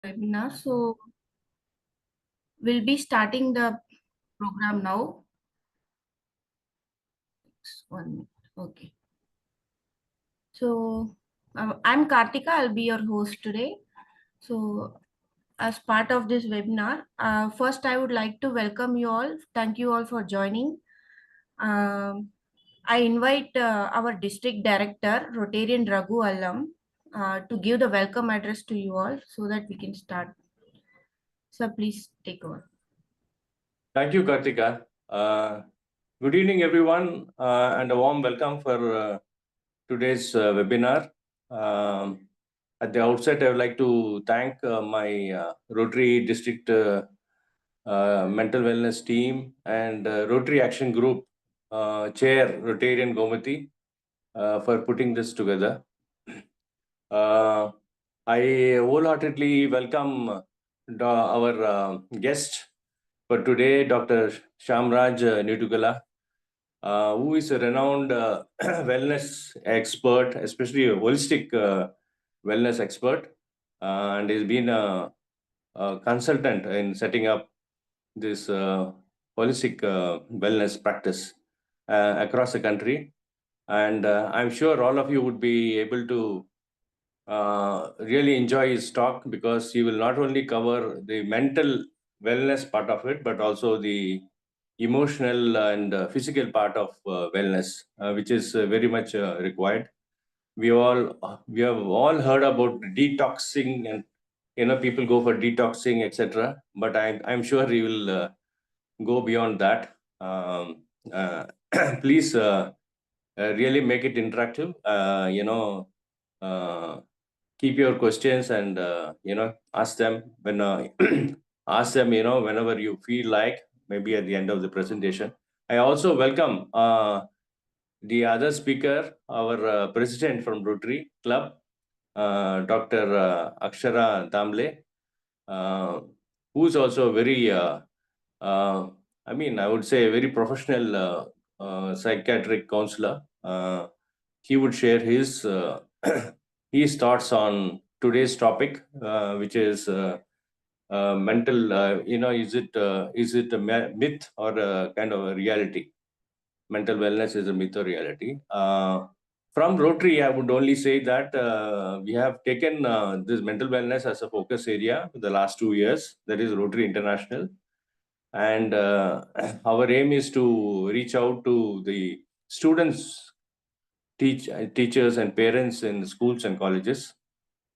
Webinar. So we'll be starting the program now. Just 1 minute. Okay. So I'm Kartika. I'll be your host today. So as part of this webinar, first I would like to welcome you all. Thank you all for joining. I invite our district director, Rotarian Raghu Allam, to give the welcome address to you all so that we can start. So please take over. Thank you, Kartika. Good evening, everyone, and a warm welcome for today's webinar. At the outset, I would like to thank my Rotary District Mental Wellness Team and Rotary Action Group Chair, Rotarian Gomati, for putting this together. I wholeheartedly welcome our guest for today, Dr. Shamraj Nidugala, who is a renowned wellness expert, especially a holistic wellness expert, and has been a consultant in setting up this holistic wellness practice across the country. And I'm sure all of you would be able to really enjoy his talk, because he will not only cover the mental wellness part of it, but also the emotional and physical part of wellness, which is very much required. We have all heard about detoxing, and people go for detoxing, etc. But I'm sure he will go beyond that. Please really make it interactive. Keep your questions and ask them when ask them whenever you feel like, maybe at the end of the presentation. I also welcome the other speaker, our president from Rotary Club, Dr. Akshara Damle, who's also very I would say a very professional psychiatric counselor. He would share his his thoughts on today's topic, which is mental. Is it a myth or a kind of a reality? Mental wellness is a myth or reality. From Rotary, I would only say that we have taken this mental wellness as a focus area for the last 2 years. That is Rotary International. And our aim is to reach out to the students, teachers and parents in schools and colleges,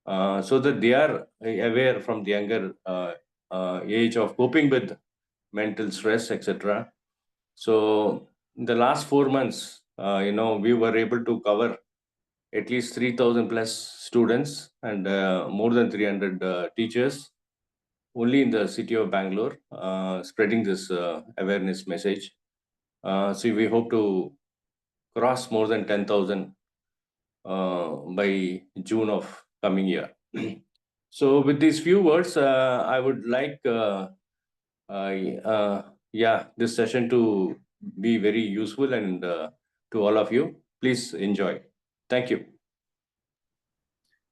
so that they are aware from the younger age of coping with mental stress, etc. So in the last 4 months, we were able to cover at least 3,000 plus students and more than 300 teachers only in the city of Bangalore, spreading this awareness message. So we hope to cross more than 10,000 by June of coming year. So with these few words, I would like this session to be very useful and to all of you. Please enjoy. Thank you.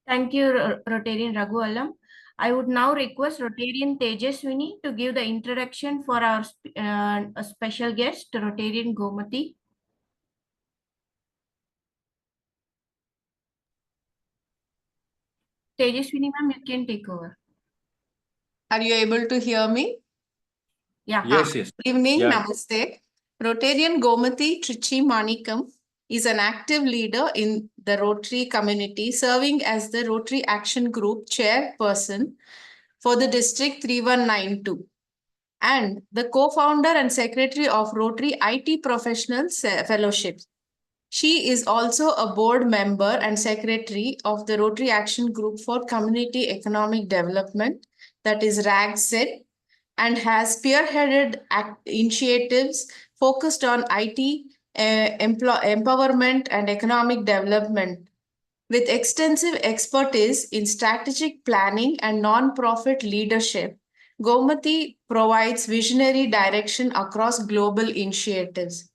Thank you, Rotarian Raghu Allam. I would now request Rotarian Tejaswini to give the introduction for our special guest, Rotarian Gomati. Tejaswini ma'am, you can take over. Are you able to hear me? Yeah. Yes. Good evening, Namaste. Rotarian Gomati Trichy Manikam is an active leader in the Rotary community, serving as the Rotary Action Group chairperson for the District 3192 and the co-founder and secretary of Rotary IT Professionals Fellowship. She is also a board member and secretary of the Rotary Action Group for Community Economic Development, that is RAGSET, and has spearheaded initiatives focused on IT, empowerment, and economic development. With extensive expertise in strategic planning and non-profit leadership, Gomati provides visionary direction across global initiatives.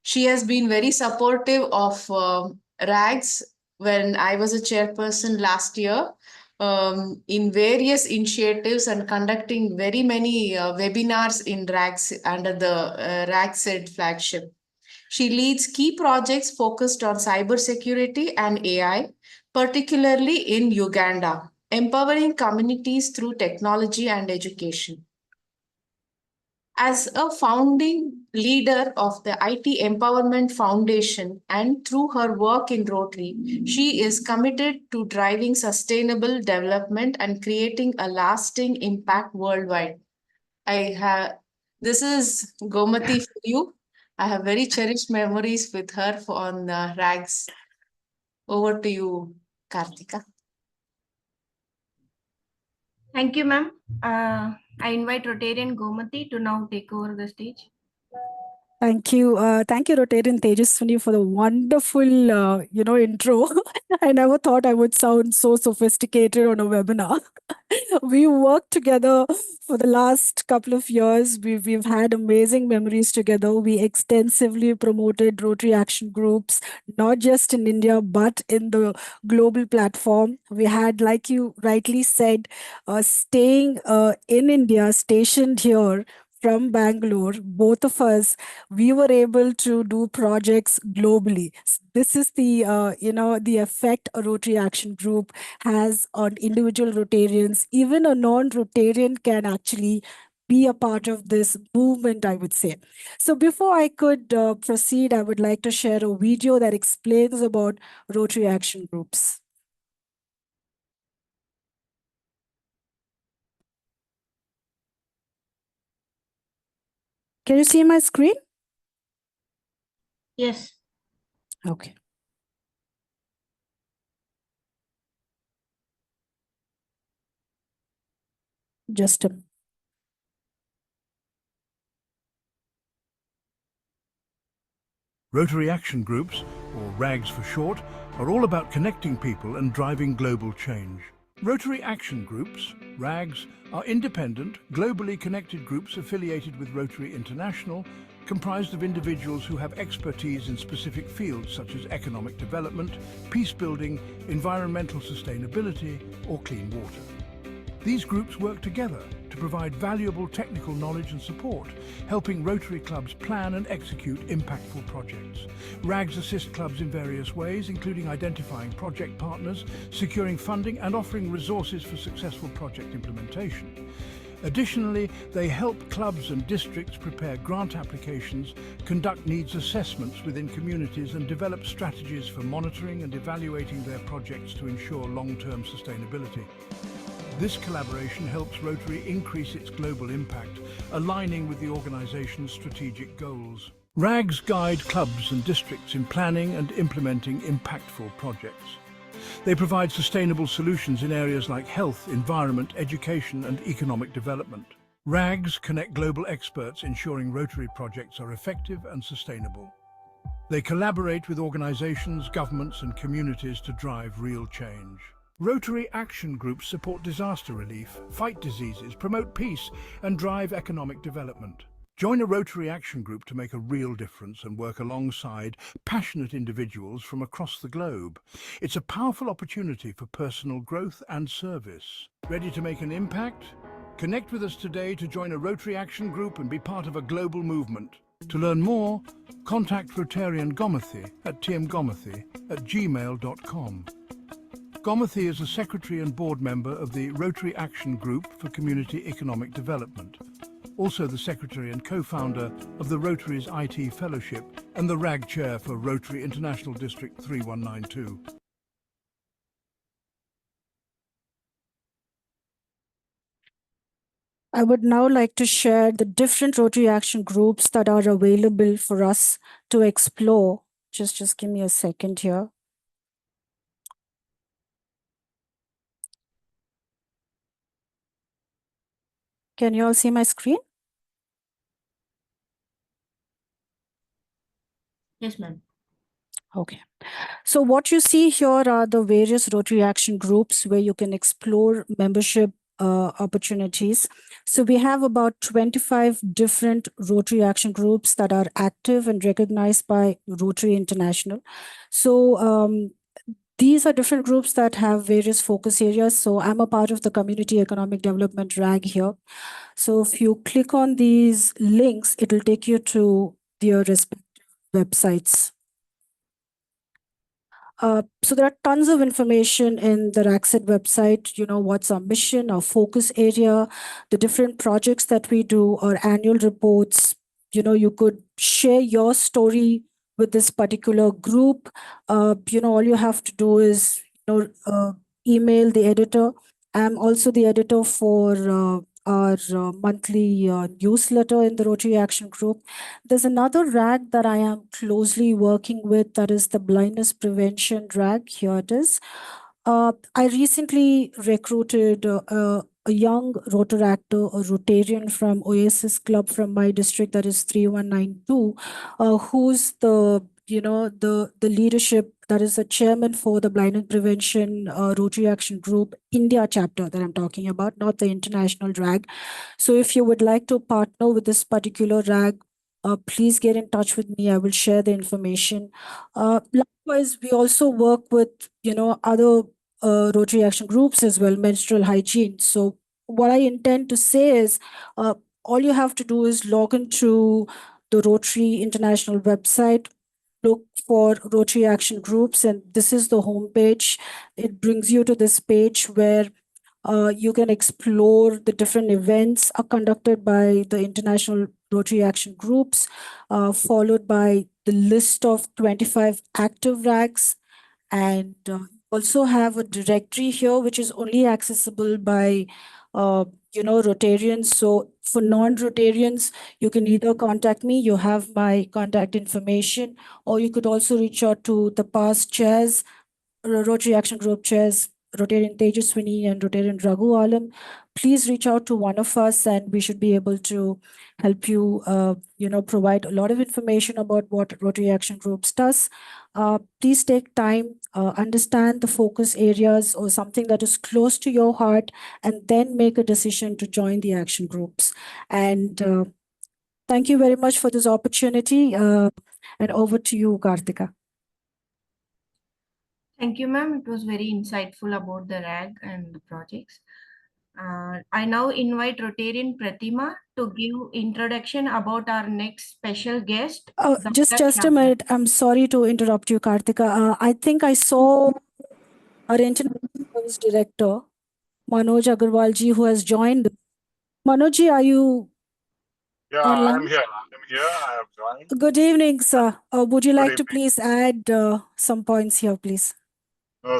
She has been very supportive of RAGS when I was a chairperson last year. in various initiatives and conducting very many webinars in RAGS under the RAGSED flagship. She leads key projects focused on cybersecurity and AI, particularly in Uganda, empowering communities through technology and education. As a founding leader of the IT Empowerment Foundation and through her work in Rotary, she is committed to driving sustainable development and creating a lasting impact worldwide. This is Gomati for you. I have very cherished memories with her on RAGS. Over to you, Kartika. Thank you, ma'am. I invite Rotarian Gomati to now take over the stage. Thank you, Rotarian Tejaswini, for the wonderful, intro. I never thought I would sound so sophisticated on a webinar. We worked together for the last couple of years. We've had amazing memories together. We extensively promoted Rotary action groups, not just in India, but in the global platform. We had, like you rightly said, staying in India, stationed here, from Bangalore, both of us, we were able to do projects globally. This is the, the effect a Rotary Action Group has on individual Rotarians. Even a non-Rotarian can actually be a part of this movement, I would say. So before I could proceed, I would like to share a video that explains about Rotary Action Groups. Can you see my screen? Yes. Okay. Just a Rotary Action Groups, or RAGs for short, are all about connecting people and driving global change. Rotary Action Groups, RAGs, are independent, globally connected groups affiliated with Rotary International, comprised of individuals who have expertise in specific fields such as economic development, peace building, environmental sustainability, or clean water. These groups work together to provide valuable technical knowledge and support, helping Rotary clubs plan and execute impactful projects. RAGs assist clubs in various ways, including identifying project partners, securing funding, and offering resources for successful project implementation. Additionally, they help clubs and districts prepare grant applications, conduct needs assessments within communities, and develop strategies for monitoring and evaluating their projects to ensure long-term sustainability. This collaboration helps Rotary increase its global impact, aligning with the organization's strategic goals. RAGs guide clubs and districts in planning and implementing impactful projects. They provide sustainable solutions in areas like health, environment, education, and economic development. RAGs connect global experts, ensuring Rotary projects are effective and sustainable. They collaborate with organizations, governments, and communities to drive real change. Rotary Action Groups support disaster relief, fight diseases, promote peace, and drive economic development. Join a Rotary Action Group to make a real difference and work alongside passionate individuals from across the globe. It's a powerful opportunity for personal growth and service. Ready to make an impact? Connect with us today to join a Rotary Action Group and be part of a global movement. To learn more, contact Rotarian Gomathi at tmgomathi@gmail.com. Gomathi is a secretary and board member of the Rotary Action Group for Community Economic Development, also the secretary and co-founder of the Rotary's IT Fellowship and the RAG chair for Rotary International District 3192. I would now like to share the different Rotary Action Groups that are available for us to explore. Just give me a second here. Can you all see my screen? Yes, ma'am. Okay. So what you see here are the various Rotary Action Groups where you can explore membership opportunities. So we have about 25 different Rotary Action Groups that are active and recognized by Rotary International. So these are different groups that have various focus areas. So I'm a part of the Community Economic Development RAG here. So if you click on these links, it'll take you to their respective websites. So there are tons of information in the RAGSET website, what's our mission, our focus area, the different projects that we do, our annual reports. You could share your story with this particular group. All you have to do is, email the editor. I'm also the editor for our monthly newsletter in the Rotary Action Group. There's another RAG that I am closely working with, that is the blindness prevention RAG. Here it is. I recently recruited a young Rotaractor, a Rotarian from Oasis Club from my district, that is 3192, who's the leadership, that is the chairman for the blindness prevention Rotary Action Group India chapter that I'm talking about, not the international RAG. So if you would like to partner with this particular RAG, please get in touch with me. I will share the information. Likewise, we also work with other Rotary Action groups as well, menstrual hygiene. So what I intend to say is, all you have to do is log into the Rotary International website, look for Rotary Action groups, and this is the home page. It brings you to this page where you can explore the different events are conducted by the International Rotary Action groups, followed by the list of 25 active RAGs, and also have a directory here which is only accessible by Rotarians. So for non-Rotarians, you can either contact me, you have my contact information, or you could also reach out to the past chairs, Rotary Action Group chairs, Rotarian Tejaswini and Rotarian Raghu Alam. Please reach out to one of us and we should be able to help you, provide a lot of information about what Rotary Action Groups does. Please take time, understand the focus areas or something that is close to your heart, and then make a decision to join the action groups. And thank you very much for this opportunity. And over to you, Kartika. Thank you, ma'am. It was very insightful about the RAG and the projects. I now invite Rotarian Pratima to give introduction about our next special guest. Just Dr. a Shyam. minute. I'm sorry to interrupt you, Kartika. I think I saw our international service director, Manoj Agarwal ji, who has joined. Manoj ji, are you Yeah, online? I'm here. I have joined. Good evening, sir. Would you like to evening. please add some points here, please?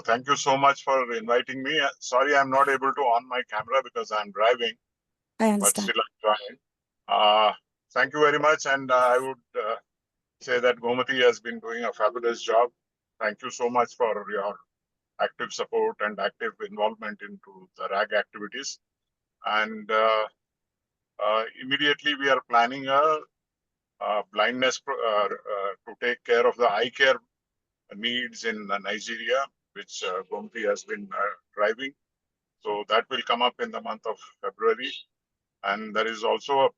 Thank you so much for inviting me. Sorry, I'm not able to on my camera because I'm driving, I but understand. still I'm joined. Thank you very much. And I would say that Gomati has been doing a fabulous job. Thank you so much for your active support and active involvement into the RAG activities. And immediately we are planning a blindness to take care of the eye care needs in Nigeria, which Gomti has been driving. So that will come up in the month of February. And there is also a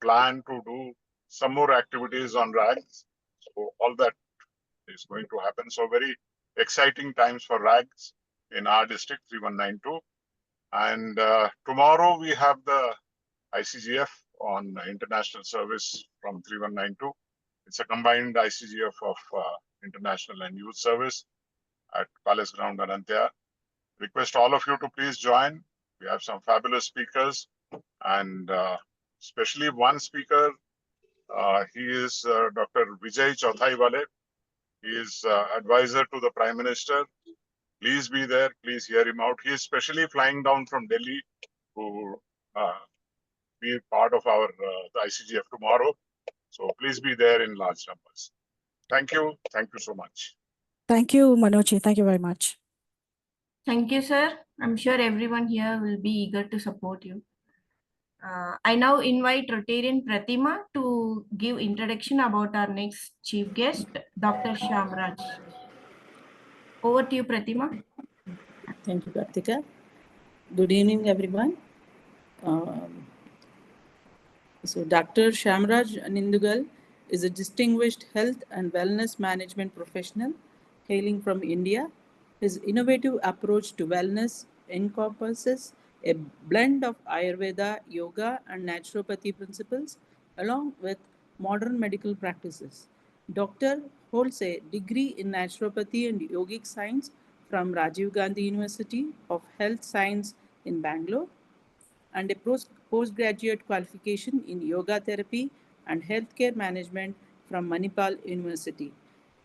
plan to do some more activities on RAGs. So all that is going to happen. So very exciting times for RAGs in our district, 3192. And tomorrow we have the ICGF on international service from 3192. It's a combined ICGF of international and youth service at Palace Ground, Anantya. Request all of you to please join. We have some fabulous speakers, and especially one speaker. He is Dr. Vijay Chauthaiwale. He is advisor to the Prime Minister. Please be there. Please hear him out. He is specially flying down from Delhi to be part of our the ICGF tomorrow. So please be there in large numbers. Thank you. Thank you so much. Thank you, Manoj. Thank you very much. Thank you, sir. I'm sure everyone here will be eager to support you. I now invite Rotarian Pratima to give introduction about our next chief guest, Dr. Shyamraj. Over to you, Pratima. Thank you, Kartika. Good evening, everyone. So Dr. Shyamraj Nindugal is a distinguished health and wellness management professional hailing from India. His innovative approach to wellness encompasses a blend of Ayurveda, yoga, and naturopathy principles, along with modern medical practices. Dr. holds a degree in naturopathy and yogic science from Rajiv Gandhi University of Health Science in Bangalore and a postgraduate qualification in yoga therapy and healthcare management from Manipal University.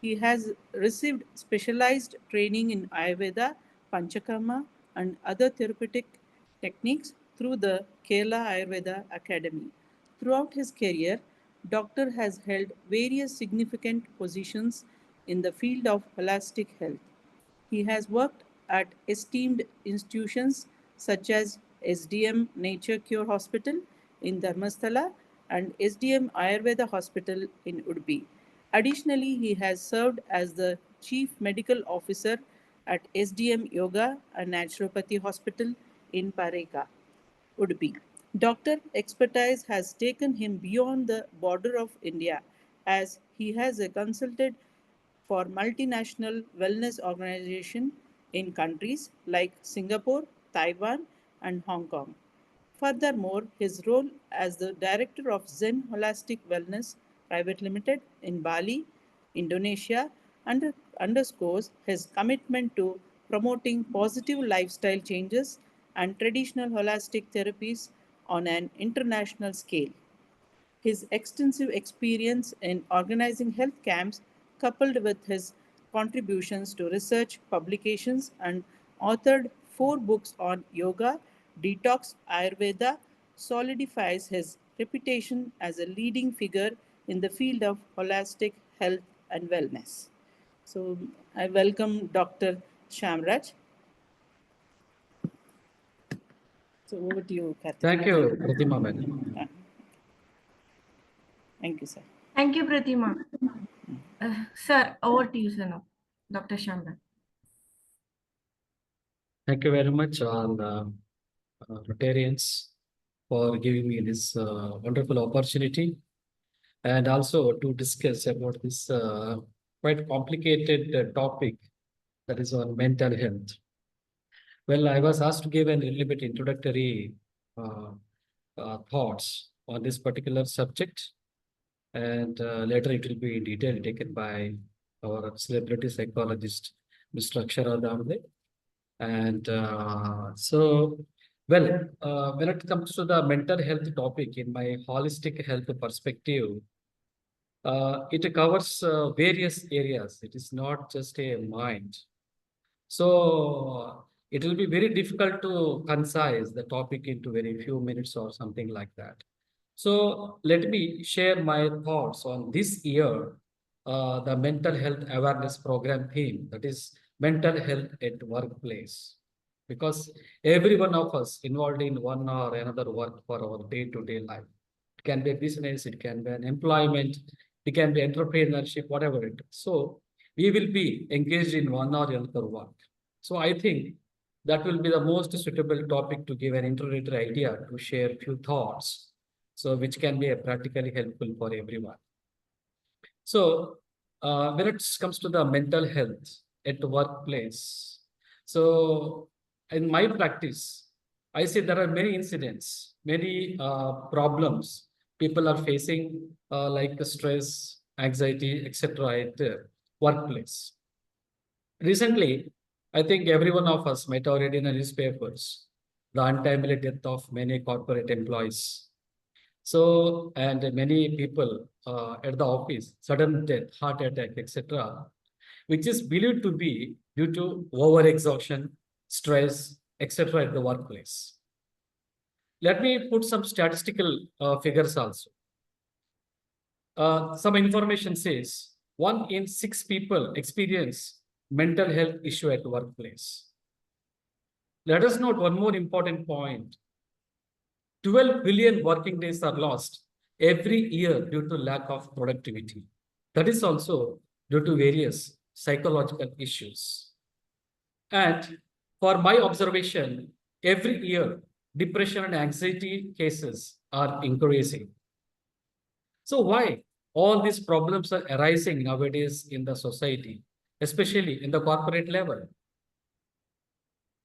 He has received specialized training in Ayurveda, Panchakarma, and other therapeutic techniques through the Kerala Ayurveda Academy. Throughout his career, Doctor has held various significant positions in the field of holistic health. He has worked at esteemed institutions such as SDM Nature Cure Hospital in Dharmasthala and SDM Ayurveda Hospital in Udupi. Additionally, he has served as the Chief Medical Officer at SDM Yoga and Naturopathy Hospital in Pareka. Udupi. Doctor expertise has taken him beyond the border of India as he has consulted for multinational wellness organizations in countries like Singapore, Taiwan, and Hong Kong. Furthermore, his role as the director of Zen Holistic Wellness Private Limited in Bali, Indonesia, underscores his commitment to promoting positive lifestyle changes and traditional holistic therapies on an international scale. His extensive experience in organizing health camps, coupled with his contributions to research publications and authored 4 books on yoga, detox, Ayurveda, solidifies his reputation as a leading figure in the field of holistic health and wellness. So I welcome Dr. Shamraj. So over to you, Karthik. Thank you, Pratima madam. Thank you, sir. Thank you, Pratima. Sir, over to you, sir, now. Dr. Shamran. Thank you very much, all Rotarians, for giving me this wonderful opportunity and also to discuss about this quite complicated topic that is on mental health. Well, I was asked to give a little bit introductory thoughts on this particular subject, and later it will be in detail taken by our celebrity psychologist, Mr. Akshara Damde. And when it comes to the mental health topic in my holistic health perspective, it covers various areas. It is not just a mind. So it will be very difficult to concise the topic into very few minutes or something like that. So let me share my thoughts on this year, the mental health awareness program theme, that is mental health at workplace. Because every one of us involved in one or another work for our day-to-day life. It can be a business, it can be an employment, it can be entrepreneurship, whatever it is. So we will be engaged in one or another work. So I think that will be the most suitable topic to give an introductory idea, to share a few thoughts, so which can be practically helpful for everyone. So when it comes to the mental health at the workplace, so in my practice, I see there are many incidents, many problems people are facing, like stress, anxiety, etc. at the workplace. Recently, I think every one of us might have read in the newspapers the untimely death of many corporate employees. So, and many people at the office, sudden death, heart attack, etc., which is believed to be due to overexhaustion, stress, etc. at the workplace. Let me put some statistical figures also. Some information says 1 in 6 people experience mental health issue at workplace. Let us note one more important point. 12 billion working days are lost every year due to lack of productivity. That is also due to various psychological issues. And for my observation, every year, depression and anxiety cases are increasing. So why all these problems are arising nowadays in the society, especially in the corporate level?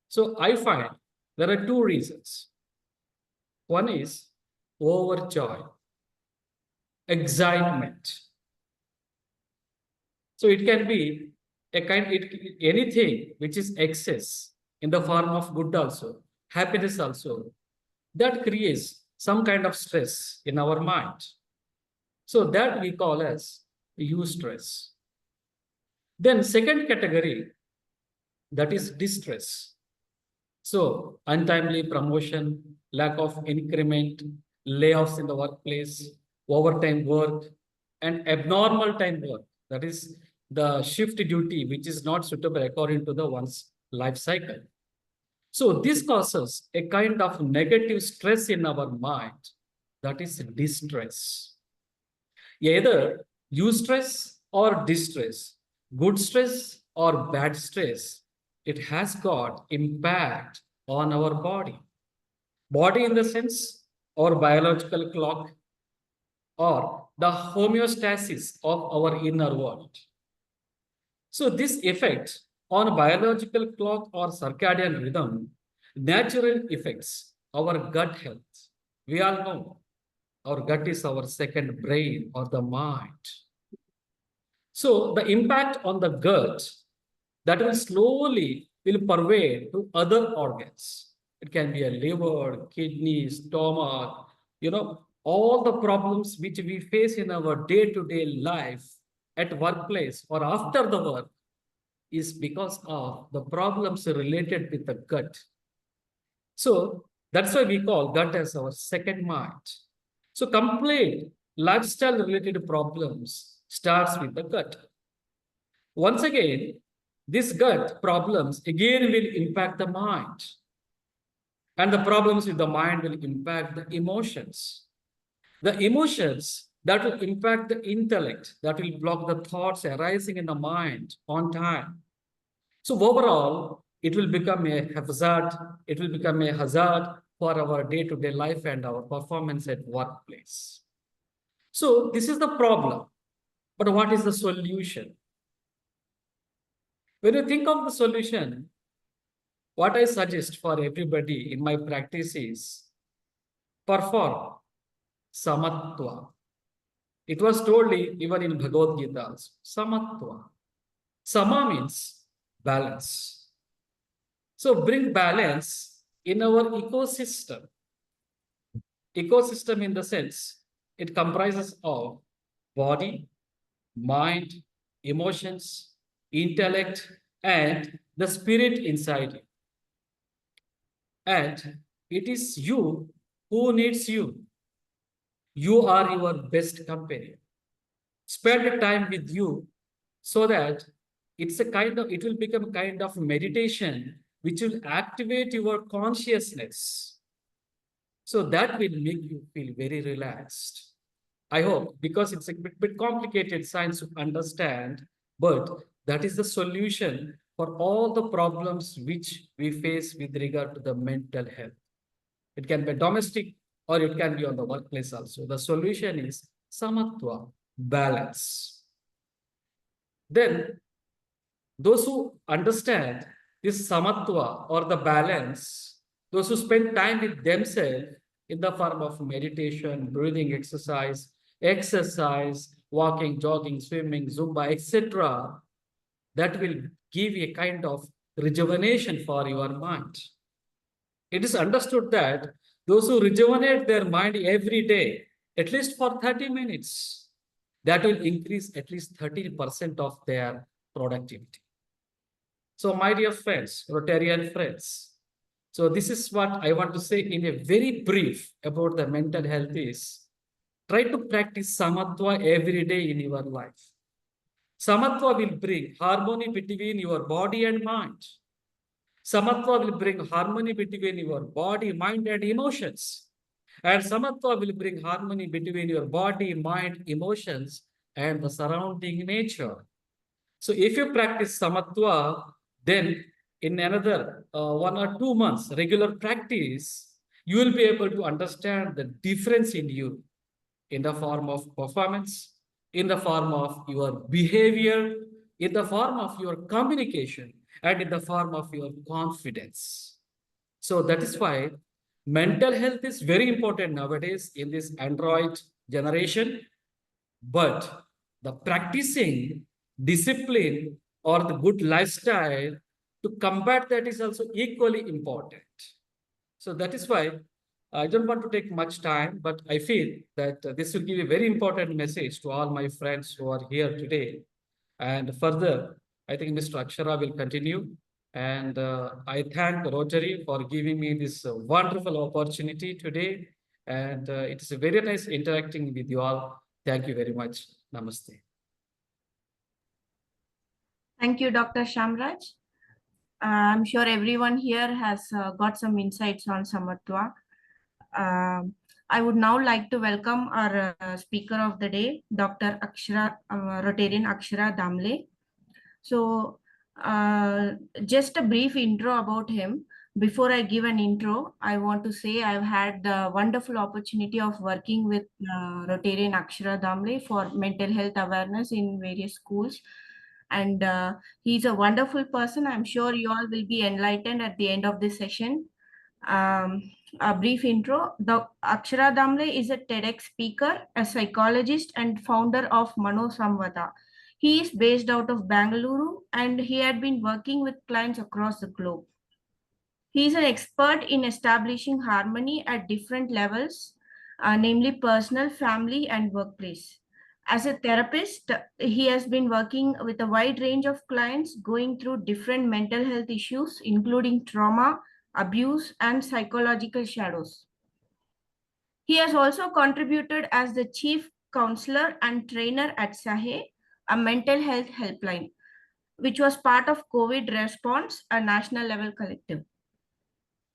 So I find there are two reasons. One is overjoy, excitement. So it can be anything which is excess in the form of good also, happiness also, that creates some kind of stress in our mind. So that we call as eustress. Then second category, that is distress. So untimely promotion, lack of increment, layoffs in the workplace, overtime work, and abnormal time work. That is the shift duty, which is not suitable according to the one's life cycle. So this causes a kind of negative stress in our mind, that is distress. Either eustress or distress, good stress or bad stress, it has got impact on our body. Body in the sense, our biological clock or the homeostasis of our inner world. So this effect on biological clock or circadian rhythm, natural effects our gut health. We all know our gut is our second brain or the mind. So the impact on the gut that will slowly will pervade to other organs. It can be a liver, kidney, stomach, all the problems which we face in our day-to-day life at workplace or after the work is because of the problems related with the gut. So that's why we call gut as our second mind. So complete lifestyle related problems starts with the gut. Once again, this gut problems again will impact the mind. And the problems with the mind will impact the emotions. The emotions that will impact the intellect, that will block the thoughts arising in the mind on time. So overall, it will become a hazard. It will become a hazard for our day-to-day life and our performance at workplace. So this is the problem. But what is the solution? When you think of the solution, what I suggest for everybody in my practice is perform samatva. It was told even in Bhagavad Gita also, samatva. Sama means balance. So bring balance in our ecosystem. Ecosystem in the sense, it comprises of body, mind, emotions, intellect, and the spirit inside you. And it is you who needs you. You are your best company. Spend time with you so that it will become a kind of meditation which will activate your consciousness. So that will make you feel very relaxed. I hope, because it's a bit complicated science to understand, but that is the solution for all the problems which we face with regard to the mental health. It can be domestic or it can be on the workplace also. The solution is samatva, balance. Then those who understand this samatva or the balance, those who spend time with themselves in the form of meditation, breathing exercise, walking, jogging, swimming, Zumba, etc., that will give a kind of rejuvenation for your mind. It is understood that those who rejuvenate their mind every day, at least for 30 minutes, that will increase at least 30% of their productivity. So my dear friends, Rotarian friends, so this is what I want to say in a very brief about the mental health is, try to practice samatva every day in your life. Samatva will bring harmony between your body and mind. Samatva will bring harmony between your body, mind, and emotions. And samatva will bring harmony between your body, mind, emotions, and the surrounding nature. So if you practice samatva, then in another 1 or 2 months, regular practice, you will be able to understand the difference in you in the form of performance, in the form of your behavior, in the form of your communication, and in the form of your confidence. So that is why mental health is very important nowadays in this Android generation. But the practicing discipline or the good lifestyle to combat that is also equally important. So that is why I don't want to take much time, but I feel that this will give a very important message to all my friends who are here today. And further, I think Mr. Akshara will continue. And I thank Rotary for giving me this wonderful opportunity today. And it is very nice interacting with you all. Thank you very much. Namaste. Thank you, Dr. Shamraj. I'm sure everyone here has got some insights on Samatwa. I would now like to welcome our speaker of the day, Dr. Akshara, Rotarian Akshara Damle. So, just a brief intro about him. Before I give an intro, I want to say I've had the wonderful opportunity of working with Rotarian Akshara Damle for mental health awareness in various schools. And he's a wonderful person. I'm sure you all will be enlightened at the end of this session. A brief intro. Akshara Damle is a TEDx speaker, a psychologist, and founder of Mano Samvada. He is based out of Bangalore and he had been working with clients across the globe. He is an expert in establishing harmony at different levels, namely personal, family, and workplace. As a therapist, he has been working with a wide range of clients going through different mental health issues, including trauma, abuse, and psychological shadows. He has also contributed as the chief counselor and trainer at SAHE, a mental health helpline, which was part of COVID Response, a national level collective.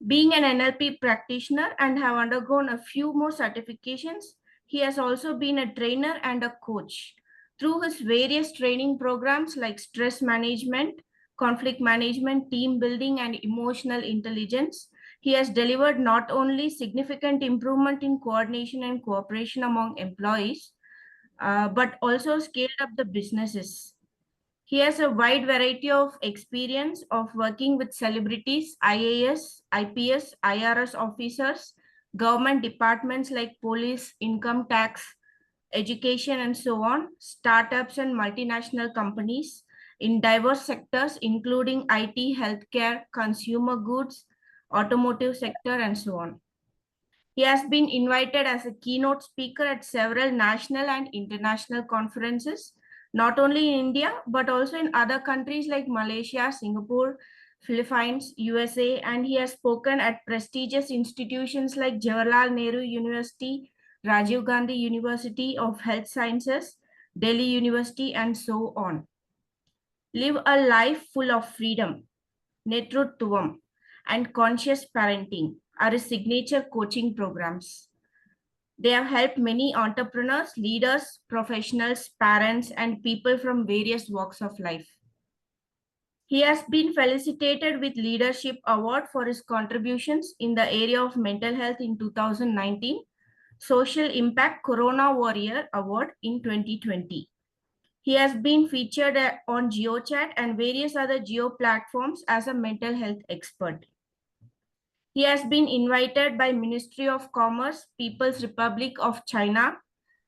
Being an NLP practitioner and have undergone a few more certifications, he has also been a trainer and a coach. Through his various training programs like stress management, conflict management, team building, and emotional intelligence, he has delivered not only significant improvement in coordination and cooperation among employees, but also scaled up the businesses. He has a wide variety of experience of working with celebrities, IAS, IPS, IRS officers, government departments like police, income tax, education, and so on, startups and multinational companies in diverse sectors, including IT, healthcare, consumer goods, automotive sector, and so on. He has been invited as a keynote speaker at several national and international conferences, not only in India, but also in other countries like Malaysia, Singapore, Philippines, USA, and he has spoken at prestigious institutions like Jawaharlal Nehru University, Rajiv Gandhi University of Health Sciences, Delhi University, and so on. Live a life full of freedom, Netrutvam, and conscious parenting are his signature coaching programs. They have helped many entrepreneurs, leaders, professionals, parents, and people from various walks of life. He has been felicitated with Leadership Award for his contributions in the area of mental health in 2019, Social Impact Corona Warrior Award in 2020. He has been featured on GeoChat and various other geo platforms as a mental health expert. He has been invited by Ministry of Commerce, People's Republic of China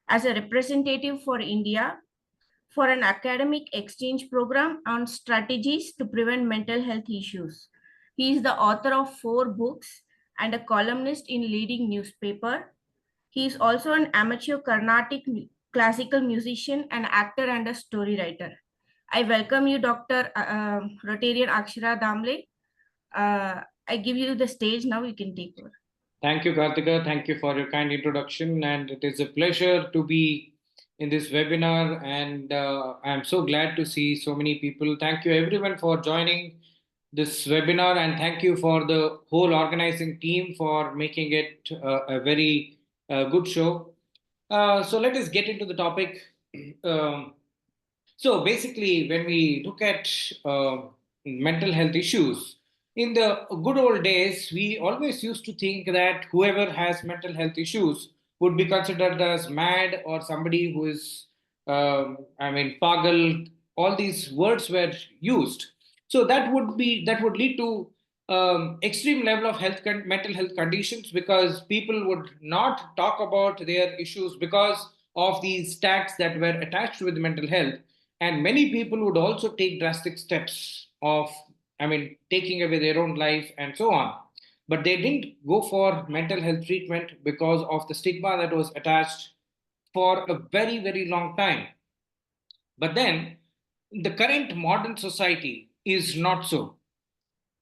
as a representative for India for an academic exchange program on strategies to prevent mental health issues. He is the author of 4 books and a columnist in leading newspaper. He is also an amateur Carnatic classical musician, an actor, and a story writer. I welcome you, Dr. Rotarian Akshara Damle. I give you the stage now, you can take over. Thank you, Kartika. Thank you for your kind introduction. And it is a pleasure to be in this webinar. And I'm so glad to see so many people. Thank you, everyone, for joining this webinar. And thank you for the whole organizing team for making it a very good show. So let us get into the topic. Um, so basically, when we look at mental health issues, in the good old days, we always used to think that whoever has mental health issues would be considered as mad or somebody who is, pagal. All these words were used. So that would lead to extreme level of mental health conditions, because people would not talk about their issues because of these tags that were attached with mental health. And many people would also take drastic steps of, I mean, taking away their own life and so on. But they didn't go for mental health treatment because of the stigma that was attached for a very, very long time. But then the current modern society is not so.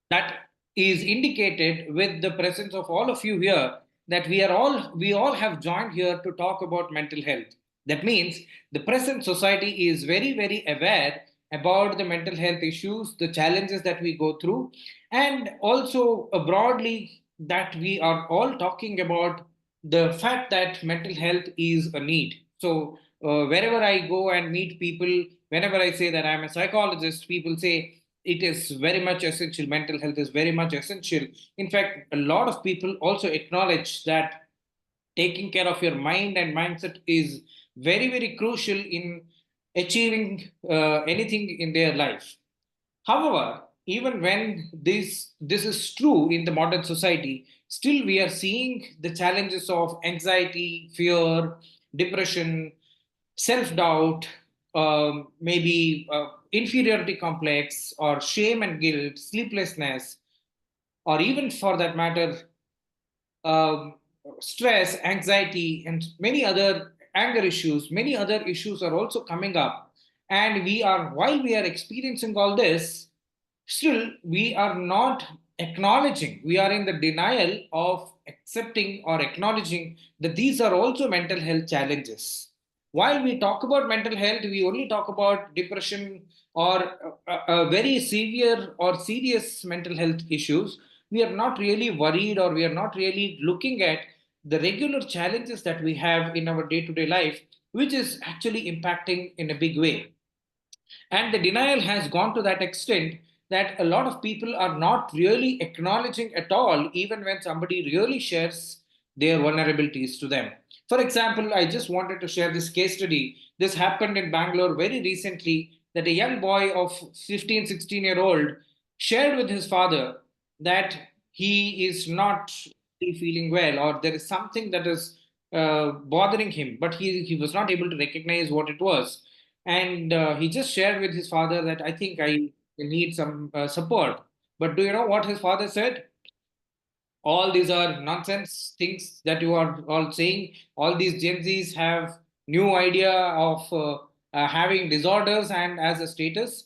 That is indicated with the presence of all of you here, that we all have joined here to talk about mental health. That means the present society is very, very aware about the mental health issues, the challenges that we go through, and also broadly that we are all talking about the fact that mental health is a need. So wherever I go and meet people, whenever I say that I'm a psychologist, people say it is very much essential. Mental health is very much essential. In fact, a lot of people also acknowledge that taking care of your mind and mindset is very, very crucial in achieving anything in their life. However, even when this is true in the modern society, still we are seeing the challenges of anxiety, fear, depression, self doubt, maybe inferiority complex, or shame and guilt, sleeplessness, or even for that matter, um, stress, anxiety, and many other anger issues, many other issues are also coming up. And while we are experiencing all this, still we are not acknowledging, we are in the denial of accepting or acknowledging that these are also mental health challenges. While we talk about mental health, we only talk about depression or very severe or serious mental health issues. We are not really worried, or we are not really looking at the regular challenges that we have in our day to day life, which is actually impacting in a big way. And the denial has gone to that extent that a lot of people are not really acknowledging at all, even when somebody really shares their vulnerabilities to them. For example, I just wanted to share this case study. This happened in Bangalore very recently, that a young boy of 15, 16-year old shared with his father that he is not really feeling well, or there is something that is bothering him, but he was not able to recognize what it was. And he just shared with his father that I think I need some support. But do you know what his father said? All these are nonsense things that you are all saying. All these Gen Zs have new idea of having disorders and as a status.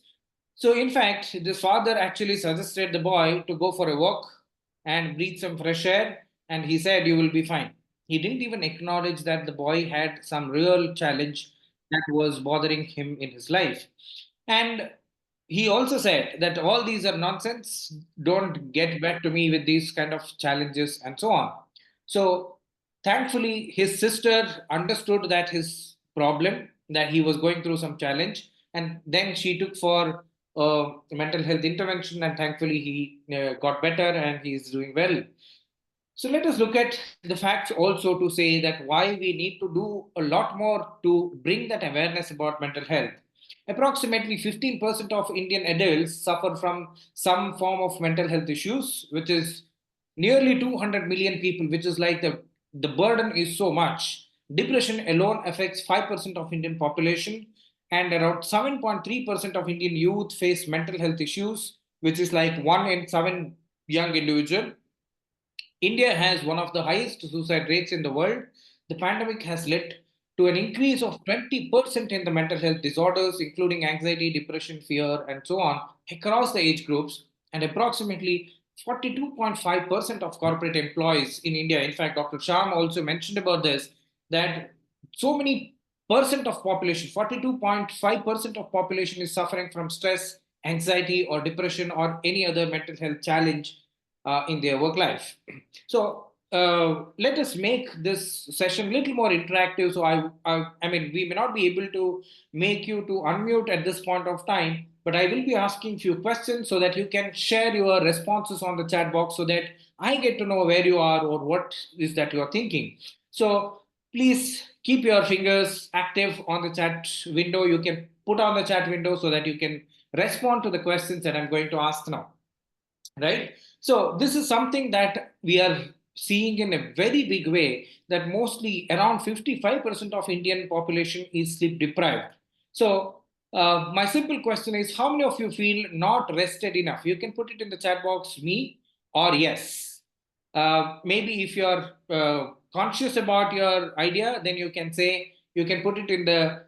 So in fact, this father actually suggested the boy to go for a walk and breathe some fresh air, and he said, you will be fine. He didn't even acknowledge that the boy had some real challenge that was bothering him in his life. And he also said that all these are nonsense, don't get back to me with these kind of challenges and so on. So thankfully his sister understood that his problem, that he was going through some challenge, and then she took for mental health intervention, and thankfully he got better and he is doing well. So let us look at the facts also to say that why we need to do a lot more to bring that awareness about mental health. Approximately 15% of Indian adults suffer from some form of mental health issues, which is nearly 200 million people, which is like the burden is so much. Depression alone affects 5% of Indian population, and around 7.3% of Indian youth face mental health issues, which is like 1 in 7 young individual. India has one of the highest suicide rates in the world. The pandemic has led to an increase of 20% in the mental health disorders, including anxiety, depression, fear, and so on, across the age groups. And approximately 42.5% of corporate employees in India, in fact, Dr. Sham also mentioned about this, that so many percent of population, 42.5% of population is suffering from stress, anxiety, or depression, or any other mental health challenge in their work life. So let us make this session a little more interactive. So I mean, we may not be able to make you to unmute at this point of time, but I will be asking few questions so that you can share your responses on the chat box, so that I get to know where you are or what is that you are thinking. So please keep your fingers active on the chat window. You can put on the chat window so that you can respond to the questions that I'm going to ask now, right? So this is something that we are seeing in a very big way, that mostly around 55% of Indian population is sleep deprived. So my simple question is, how many of you feel not rested enough? You can put it in the chat box, me or yes. Maybe if you're conscious about your idea, then you can say, you can put it in the,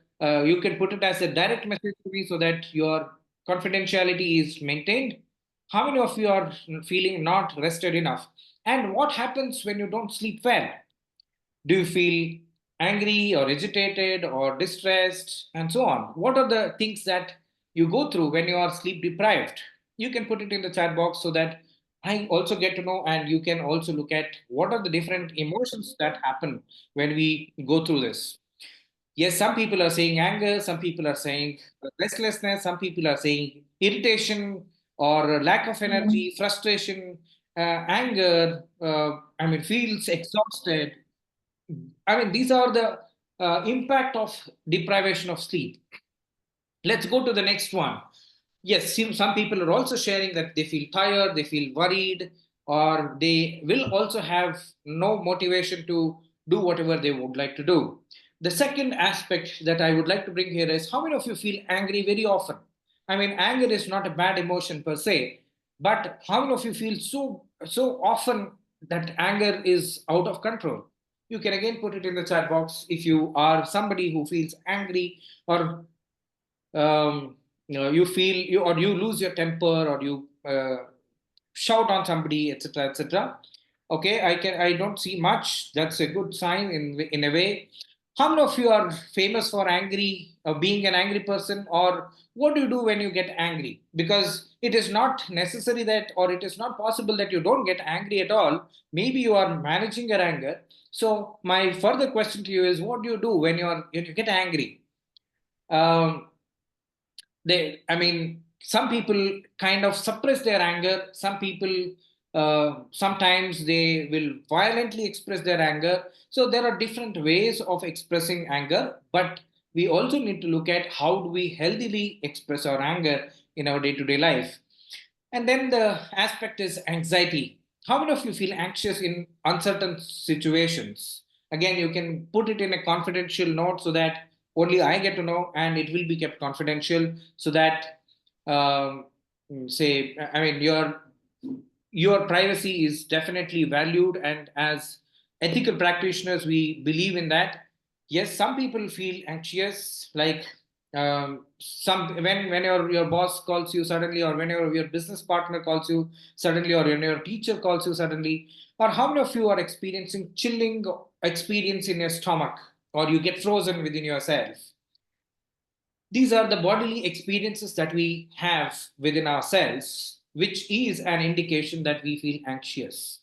you can put it as a direct message to me so that your confidentiality is maintained. How many of you are feeling not rested enough? And what happens when you don't sleep well? Do you feel angry or agitated or distressed and so on? What are the things that you go through when you are sleep deprived? You can put it in the chat box so that I also get to know, and you can also look at what are the different emotions that happen when we go through this. Yes, some people are saying anger, some people are saying restlessness, some people are saying irritation or lack of energy, frustration, anger, I mean, feels exhausted. I mean, these are the impact of deprivation of sleep. Let's go to the next one. Yes, some people are also sharing that they feel tired, they feel worried, or they will also have no motivation to do whatever they would like to do. The second aspect that I would like to bring here is, how many of you feel angry very often? I mean, anger is not a bad emotion per se, but how many of you feel so often that anger is out of control? You can again put it in the chat box if you are somebody who feels angry, or you feel you, or you lose your temper, or you shout on somebody, etc., etc. Okay, I don't see much. That's a good sign in a way. How many of you are famous for angry, being an angry person, or what do you do when you get angry? Because it is not necessary that, or it is not possible that you don't get angry at all. Maybe you are managing your anger. So my further question to you is, what do you do when you get angry? Um, I mean, some people kind of suppress their anger. Some people, sometimes they will violently express their anger. So there are different ways of expressing anger, but we also need to look at how do we healthily express our anger in our day-to-day life. And then the aspect is anxiety. How many of you feel anxious in uncertain situations? Again, you can put it in a confidential note so that only I get to know, and it will be kept confidential so that, um, say, I mean, your privacy is definitely valued, and as ethical practitioners, we believe in that. Yes, some people feel anxious, like some when your boss calls you suddenly, or when your business partner calls you suddenly, or when your teacher calls you suddenly. Or how many of you are experiencing chilling experience in your stomach, or you get frozen within yourself? These are the bodily experiences that we have within ourselves, which is an indication that we feel anxious,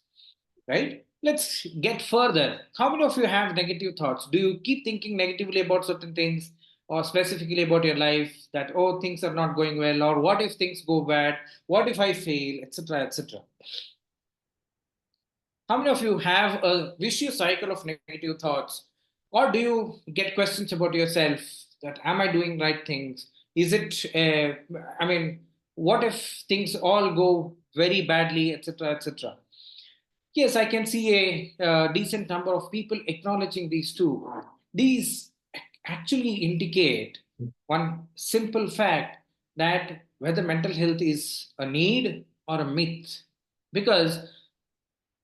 right? Let's get further. How many of you have negative thoughts? Do you keep thinking negatively about certain things, or specifically about your life, that, oh, things are not going well, or what if things go bad? What if I fail, etc., etc.? How many of you have a vicious cycle of negative thoughts? Or do you get questions about yourself, that, am I doing right things? Is it, I mean, what if things all go very badly, etc., etc.? Yes, I can see a decent number of people acknowledging these two. These actually indicate one simple fact, that whether mental health is a need or a myth. Because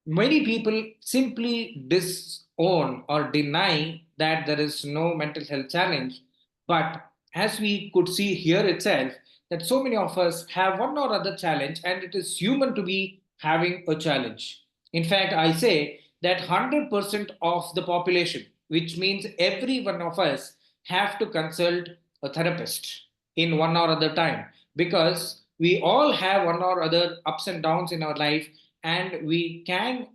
many people simply disown or deny that there is no mental health challenge. But as we could see here itself, that so many of us have one or other challenge, and it is human to be having a challenge. In fact, I say that 100% of the population, which means every one of us, have to consult a therapist in one or other time, because we all have one or other ups and downs in our life, and we can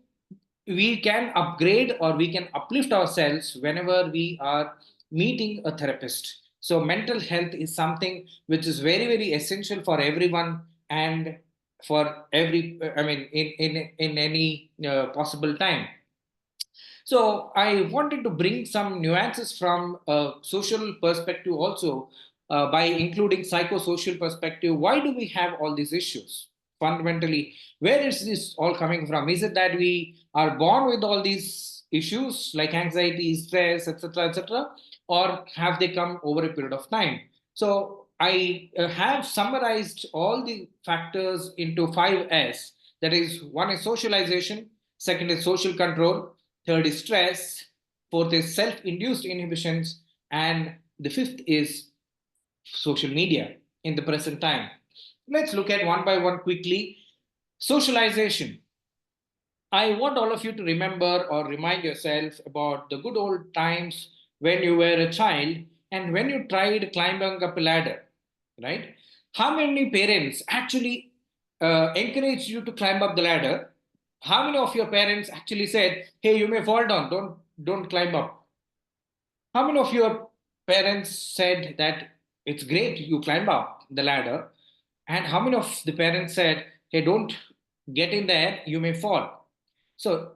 upgrade, or we can uplift ourselves whenever we are meeting a therapist. So mental health is something which is very, very essential for everyone, and for every, I mean, in any possible time. So I wanted to bring some nuances from a social perspective also. by including psychosocial perspective. Why do we have all these issues? Fundamentally, where is this all coming from? Is it that we are born with all these issues like anxiety, stress, etc., etc., or have they come over a period of time? So I have summarized all the factors into 5S. That is, one is socialization, second is social control, third is stress, fourth is self-induced inhibitions, and the fifth is social media in the present time. Let's look at one by one quickly. Socialization. I want all of you to remember or remind yourself about the good old times when you were a child and when you tried climbing up a ladder, right? How many parents actually encouraged you to climb up the ladder? How many of your parents actually said, "Hey, you may fall down, don't climb up"? How many of your parents said that it's great you climb up the ladder? And how many of the parents said, "Hey, don't get in there, you may fall"? So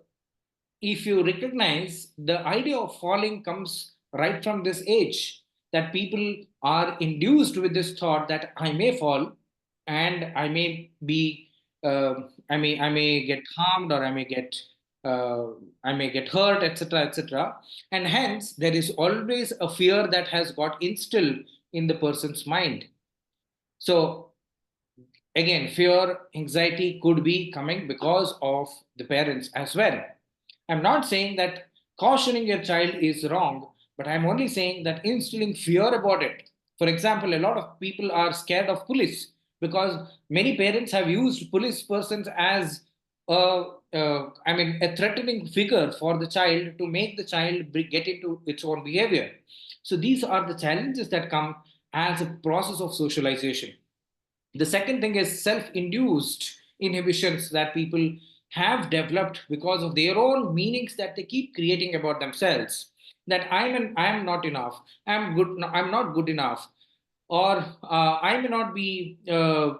if you recognize, the idea of falling comes right from this age, that people are induced with this thought that I may fall and I may be I may get harmed, or uh, I may get hurt, etc., etc. And hence there is always a fear that has got instilled in the person's mind. So again, fear, anxiety could be coming because of the parents as well. I'm not saying that cautioning your child is wrong, but I'm only saying that instilling fear about it. For example, a lot of people are scared of police because many parents have used police persons as a threatening figure for the child to make the child get into its own behavior. So these are the challenges that come as a process of socialization. The second thing is self induced inhibitions that people have developed because of their own meanings that they keep creating about themselves. That I'm not enough, I'm good, no, I'm not good enough, or I may not be the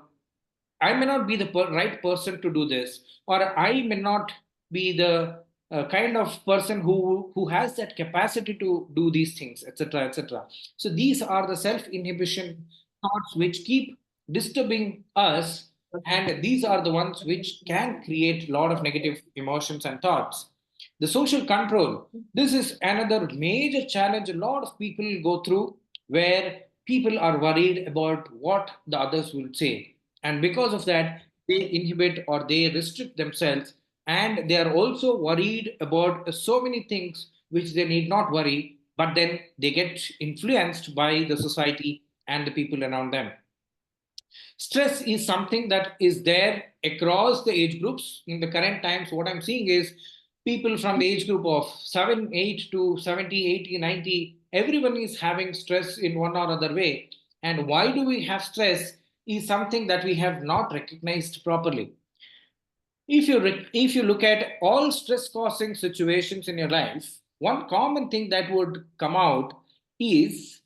right person to do this, or I may not be the kind of person who has that capacity to do these things, etc., etc. So these are the self inhibition thoughts which keep disturbing us, and these are the ones which can create a lot of negative emotions and thoughts. The social control. This is another major challenge a lot of people go through, where people are worried about what the others will say. And because of that, they inhibit or they restrict themselves. And they are also worried about so many things which they need not worry, but then they get influenced by the society and the people around them. Stress is something that is there across the age groups. In the current times, what I'm seeing is people from the age group of 7, 8 to 70, 80, 90, everyone is having stress in one or other way. And why do we have stress is something that we have not recognized properly. If you look at all stress causing situations in your life, one common thing that would come out is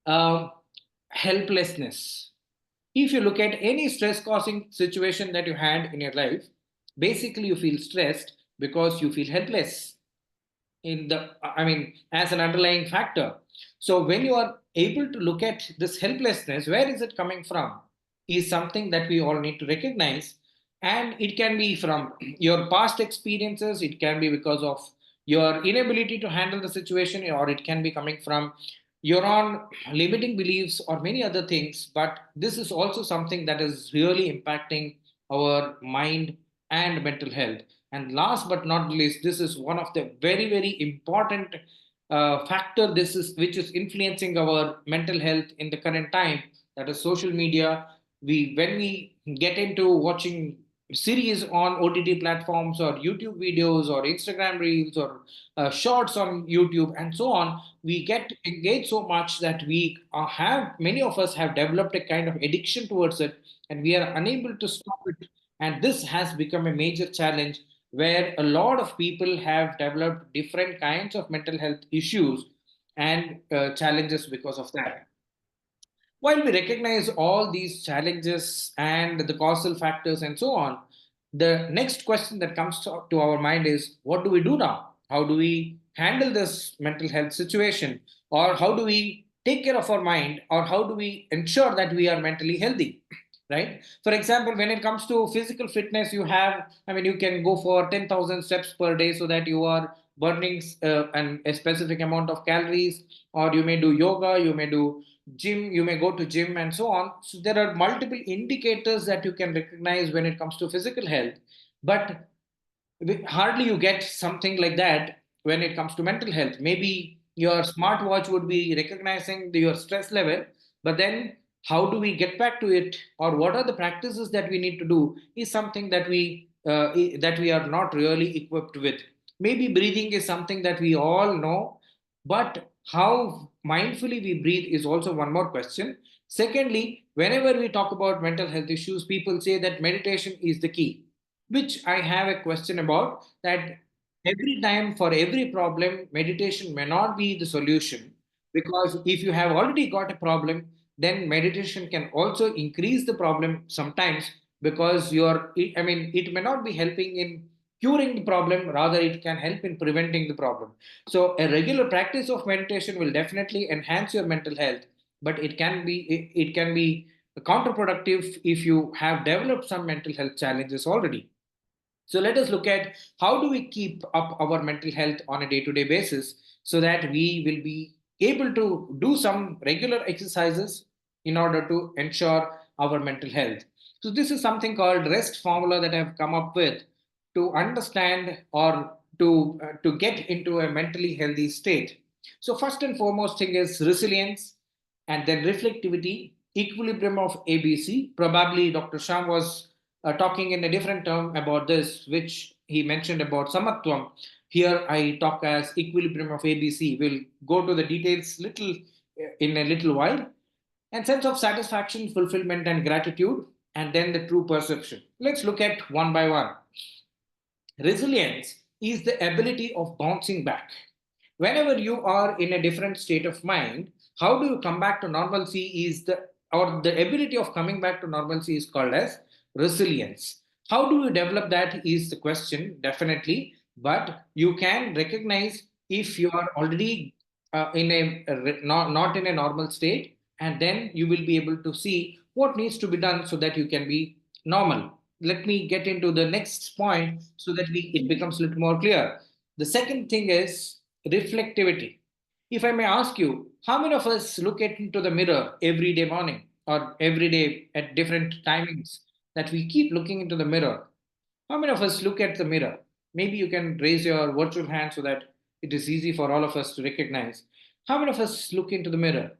uh, helplessness. If you look at any stress causing situation that you had in your life, basically you feel stressed because you feel helpless in the as an underlying factor. So when you are able to look at this helplessness, where is it coming from, is something that we all need to recognize. And it can be from your past experiences, it can be because of your inability to handle the situation, or it can be coming from your own limiting beliefs or many other things. But this is also something that is really impacting our mind and mental health. And last but not least, this is one of the very, very important factor. This is which is influencing our mental health in the current time. That is social media. When we get into watching series on OTT platforms or YouTube videos or Instagram reels or shorts on YouTube and so on, we get engaged so much that we have many of us have developed a kind of addiction towards it, and we are unable to stop it. And this has become a major challenge, where a lot of people have developed different kinds of mental health issues and challenges because of that. While we recognize all these challenges and the causal factors and so on, the next question that comes to our mind is, what do we do now? How do we handle this mental health situation? Or how do we take care of our mind, or how do we ensure that we are mentally healthy? Right? For example, when it comes to physical fitness, you can go for 10,000 steps per day so that you are burning a specific amount of calories, or you may do yoga, you may do gym, you may go to gym, and so on. So there are multiple indicators that you can recognize when it comes to physical health. But hardly you get something like that when it comes to mental health. Maybe your smartwatch would be recognizing your stress level, but then how do we get back to it, or what are the practices that we need to do, is something that we are not really equipped with. Maybe breathing is something that we all know, but how mindfully we breathe is also one more question. Secondly, whenever we talk about mental health issues, people say that meditation is the key, which I have a question about. That every time, for every problem, meditation may not be the solution, because if you have already got a problem, then meditation can also increase the problem sometimes, because it may not be helping in curing the problem, rather it can help in preventing the problem. So a regular practice of meditation will definitely enhance your mental health, but it can be counterproductive if you have developed some mental health challenges already. So let us look at how do we keep up our mental health on a day-to-day basis, so that we will be able to do some regular exercises in order to ensure our mental health. So this is something called REST formula that I've come up with to understand, or to get into a mentally healthy state. So first and foremost thing is resilience, and then reflectivity, equilibrium of ABC. Probably Dr. Sham was talking in a different term about this, which he mentioned about samatvam. Here I talk as equilibrium of ABC. We'll go to the details in a little while. And sense of satisfaction, fulfillment, and gratitude, and then the true perception. Let's look at one by one. Resilience is the ability of bouncing back. Whenever you are in a different state of mind, how do you come back to normalcy or the ability of coming back to normalcy is called as resilience. How do you develop that is the question, definitely, but you can recognize if you are already not in a normal state, and then you will be able to see what needs to be done so that you can be normal. Let me get into the next point so that it becomes a little more clear. The second thing is reflectivity. If I may ask you, how many of us look into the mirror every day morning, or every day at different timings, that we keep looking into the mirror? How many of us look at the mirror? Maybe you can raise your virtual hand so that it is easy for all of us to recognize. How many of us look into the mirror?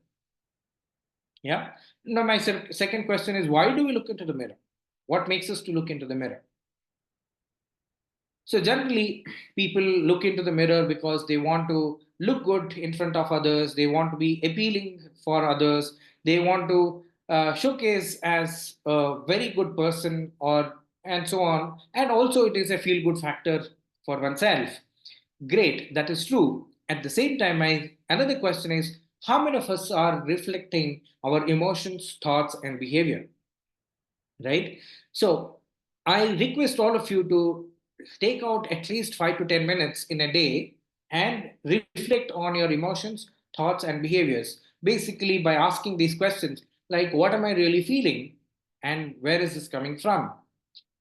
Yeah. Now, my second question is, why do we look into the mirror? What makes us to look into the mirror? So generally, people look into the mirror because they want to look good in front of others. They want to be appealing for others. They want to showcase as a very good person, or and so on. And also, it is a feel good factor for oneself. Great, that is true. At the same time, my another question is, how many of us are reflecting our emotions, thoughts, and behavior? Right? So I request all of you to take out at least 5 to 10 minutes in a day and reflect on your emotions, thoughts, and behaviors. Basically, by asking these questions like, what am I really feeling? And where is this coming from?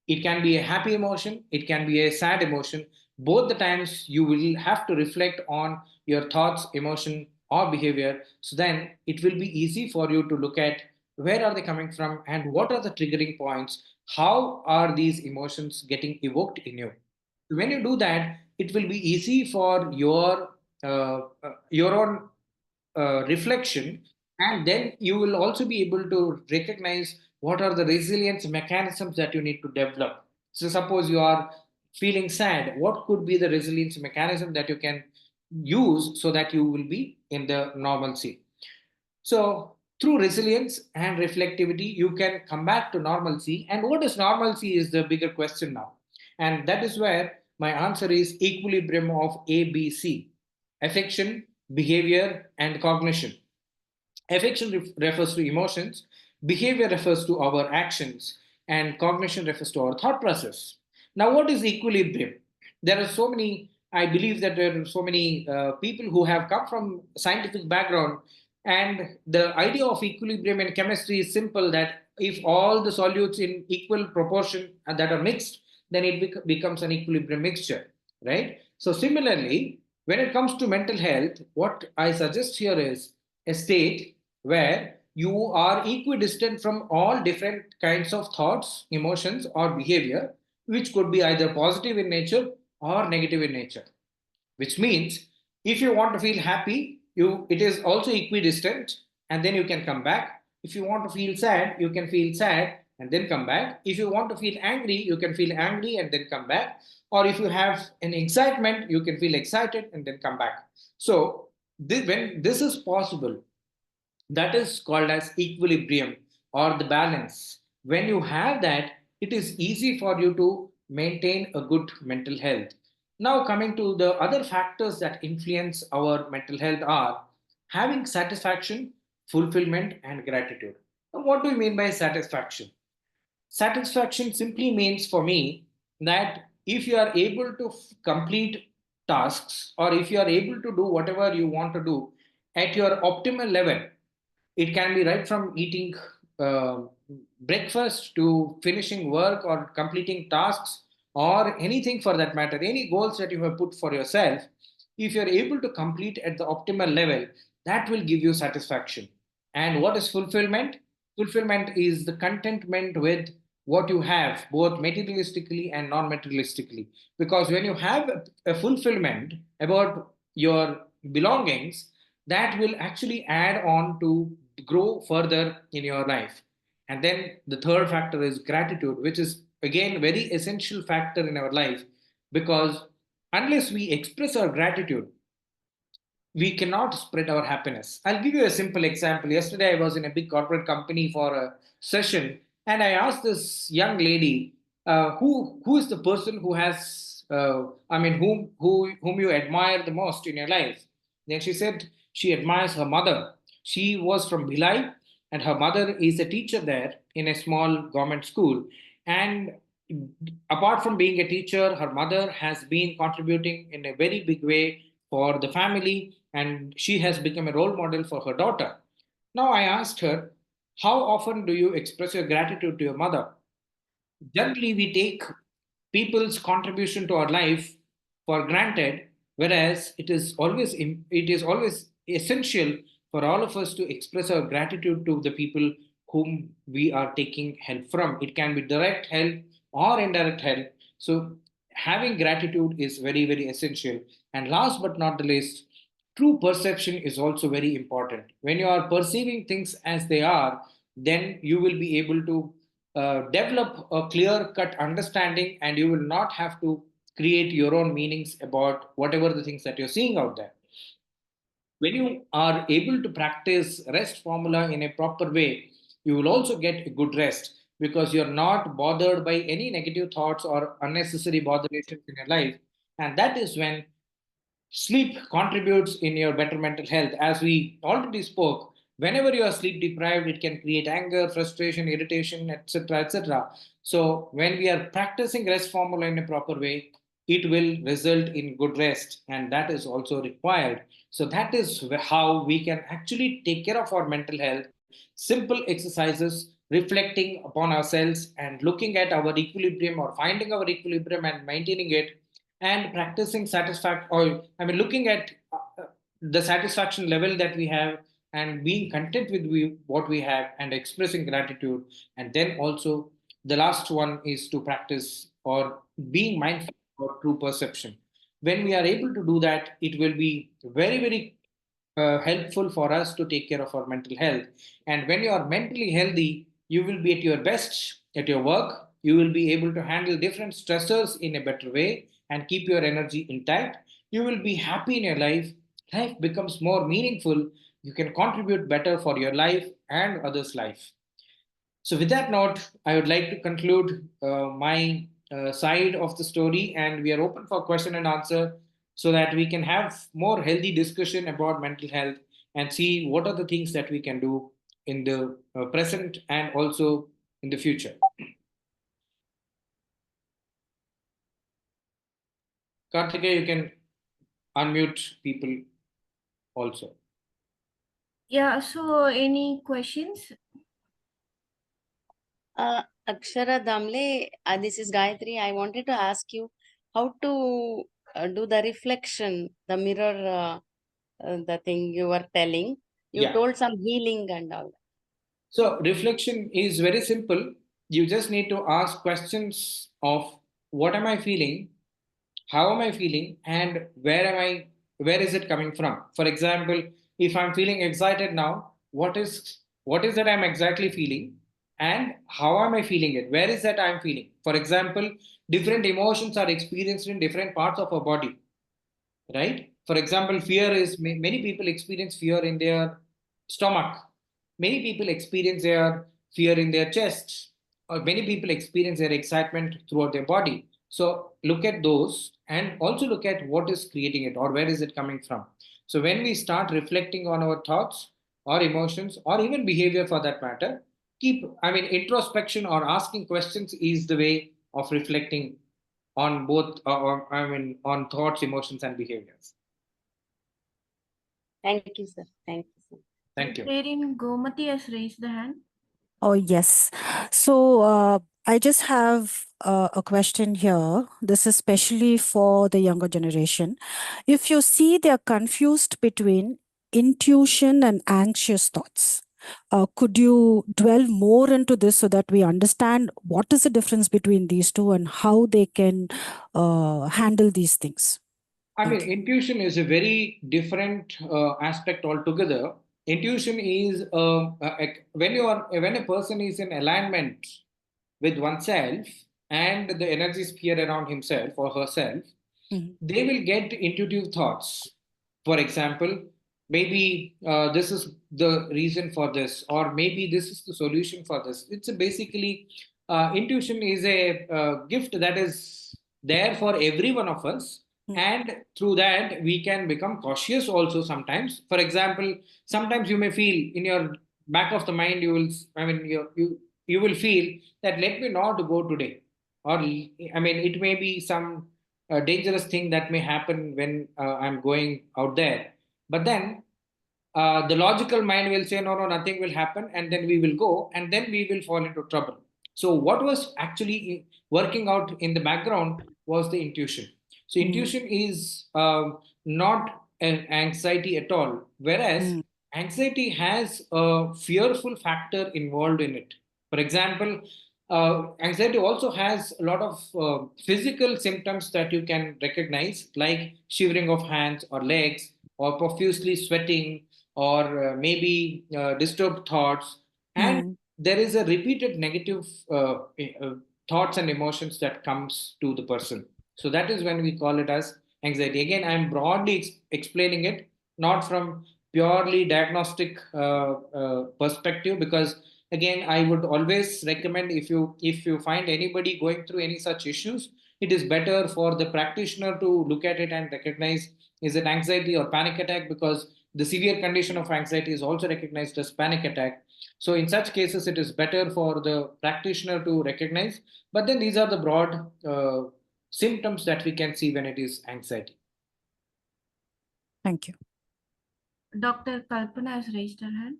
It can be a happy emotion, it can be a sad emotion. Both the times you will have to reflect on your thoughts, emotion, or behavior. So then it will be easy for you to look at where are they coming from and what are the triggering points. How are these emotions getting evoked in you? When you do that, it will be easy for your own reflection, and then you will also be able to recognize what are the resilience mechanisms that you need to develop. So suppose you are feeling sad, what could be the resilience mechanism that you can use so that you will be in the normalcy? So through resilience and reflectivity, you can come back to normalcy. And what is normalcy is the bigger question now. And that is where my answer is equilibrium of ABC: affection, behavior, and cognition. Affection refers to emotions, behavior refers to our actions, and cognition refers to our thought process. Now, what is equilibrium? There are so many, I believe that there are so many people who have come from scientific background. And the idea of equilibrium in chemistry is simple, that if all the solutes in equal proportion that are mixed, then it becomes an equilibrium mixture, right? So similarly, when it comes to mental health, what I suggest here is a state where you are equidistant from all different kinds of thoughts, emotions, or behavior, which could be either positive in nature or negative in nature. Which means if you want to feel happy, it is also equidistant, and then you can come back. If you want to feel sad, you can feel sad and then come back. If you want to feel angry, you can feel angry and then come back. Or if you have an excitement, you can feel excited and then come back. So when this is possible, that is called as equilibrium or the balance. When you have that, it is easy for you to maintain a good mental health. Now, coming to the other factors that influence our mental health are having satisfaction, fulfillment, and gratitude. Now, what do you mean by satisfaction? Satisfaction simply means for me that if you are able to complete tasks, or if you are able to do whatever you want to do at your optimal level, it can be right from eating uh, breakfast to finishing work or completing tasks or anything for that matter, any goals that you have put for yourself. If you're able to complete at the optimal level, that will give you satisfaction. And what is fulfillment? Fulfillment is the contentment with what you have, both materialistically and non materialistically. Because when you have a fulfillment about your belongings, that will actually add on to grow further in your life. And then the third factor is gratitude, which is again very essential factor in our life, because unless we express our gratitude, we cannot spread our happiness. I'll give you a simple example. Yesterday, I was in a big corporate company for a session, and I asked this young lady, who is the person who has, I mean, whom you admire the most in your life? Then she said she admires her mother. She was from Bhilai, and her mother is a teacher there in a small government school. And apart from being a teacher, her mother has been contributing in a very big way for the family, and she has become a role model for her daughter. Now, I asked her, how often do you express your gratitude to your mother? Generally, we take people's contribution to our life for granted, whereas it is always essential for all of us to express our gratitude to the people whom we are taking help from. It can be direct help or indirect help. So having gratitude is very, very essential. And last but not the least, true perception is also very important. When you are perceiving things as they are, then you will be able to develop a clear cut understanding, and you will not have to create your own meanings about whatever the things that you're seeing out there. When you are able to practice rest formula in a proper way, you will also get a good rest, because you're not bothered by any negative thoughts or unnecessary botherations in your life. And that is when sleep contributes in your better mental health. As we already spoke, whenever you are sleep deprived, it can create anger, frustration, irritation, etc., etc. So when we are practicing rest formula in a proper way, it will result in good rest, and that is also required. So that is how we can actually take care of our mental health. Simple exercises, reflecting upon ourselves and looking at our equilibrium, or finding our equilibrium and maintaining it, and practicing satisfaction, or I mean looking at the satisfaction level that we have, and being content with what we have, and expressing gratitude. And then also the last one is to practice or being mindful of true perception. When we are able to do that, it will be very, very helpful for us to take care of our mental health. And when you are mentally healthy, you will be at your best at your work. You will be able to handle different stressors in a better way and keep your energy intact. You will be happy in your life. Life becomes more meaningful. You can contribute better for your life and others' life. So, with that note, I would like to conclude my side of the story, and we are open for question and answer, so that we can have more healthy discussion about mental health and see what are the things that we can do in the present and also in the future. Karthika, you can unmute people also. Yeah, so any questions? Akshara Damle, this is Gayatri. I wanted to ask you how to do the reflection, the mirror, the thing you were telling. You Yeah. told some healing and all. So reflection is very simple. You just need to ask questions of what am I feeling, how am I feeling, and where is it coming from? For example, if I'm feeling excited now, what is that I'm exactly feeling, and how am I feeling it? Where is that I'm feeling? For example, different emotions are experienced in different parts of our body, right? For example, fear is many people experience fear in their stomach. Many people experience their fear in their chest, or many people experience their excitement throughout their body. So look at those and also look at what is creating it or where is it coming from. So when we start reflecting on our thoughts or emotions or even behavior for that matter, introspection or asking questions is the way of reflecting on both, on thoughts, emotions, and behaviors. Thank you, sir. Thank you, sir. Thank you. Rotarian Gomati has raised the hand. Oh, yes. So I just have a question here. This is especially for the younger generation. If you see they're confused between intuition and anxious thoughts, could you dwell more into this so that we understand what is the difference between these two and how they can handle these things? Thank you. Intuition is a very different aspect altogether. Intuition is when a person is in alignment with oneself and the energy sphere around himself or herself, Mhm. they will get intuitive thoughts. For example, maybe this is the reason for this, or maybe this is the solution for this. It's basically intuition is a gift that is there for every one of us, and through that we can become cautious also sometimes. For example, sometimes you may feel in your back of the mind, you will feel that let me not go today, or it may be some dangerous thing that may happen when I'm going out there. But then the logical mind will say, no, no, nothing will happen. And then we will go and then we will fall into trouble. So, what was actually working out in the background was the intuition. So, intuition is not an anxiety at all, whereas anxiety has a fearful factor involved in it. For example, anxiety also has a lot of physical symptoms that you can recognize, like shivering of hands or legs, or profusely sweating, or maybe disturbed thoughts. And there is a repeated negative thoughts and emotions that comes to the person. So that is when we call it as anxiety. Again, I'm broadly explaining it, not from purely diagnostic perspective, because again, I would always recommend, if you find anybody going through any such issues, it is better for the practitioner to look at it and recognize, is it anxiety or panic attack, because the severe condition of anxiety is also recognized as panic attack. So in such cases, it is better for the practitioner to recognize. But then these are the broad symptoms that we can see when it is anxiety. Thank you. Dr. Kalpana has raised her hand.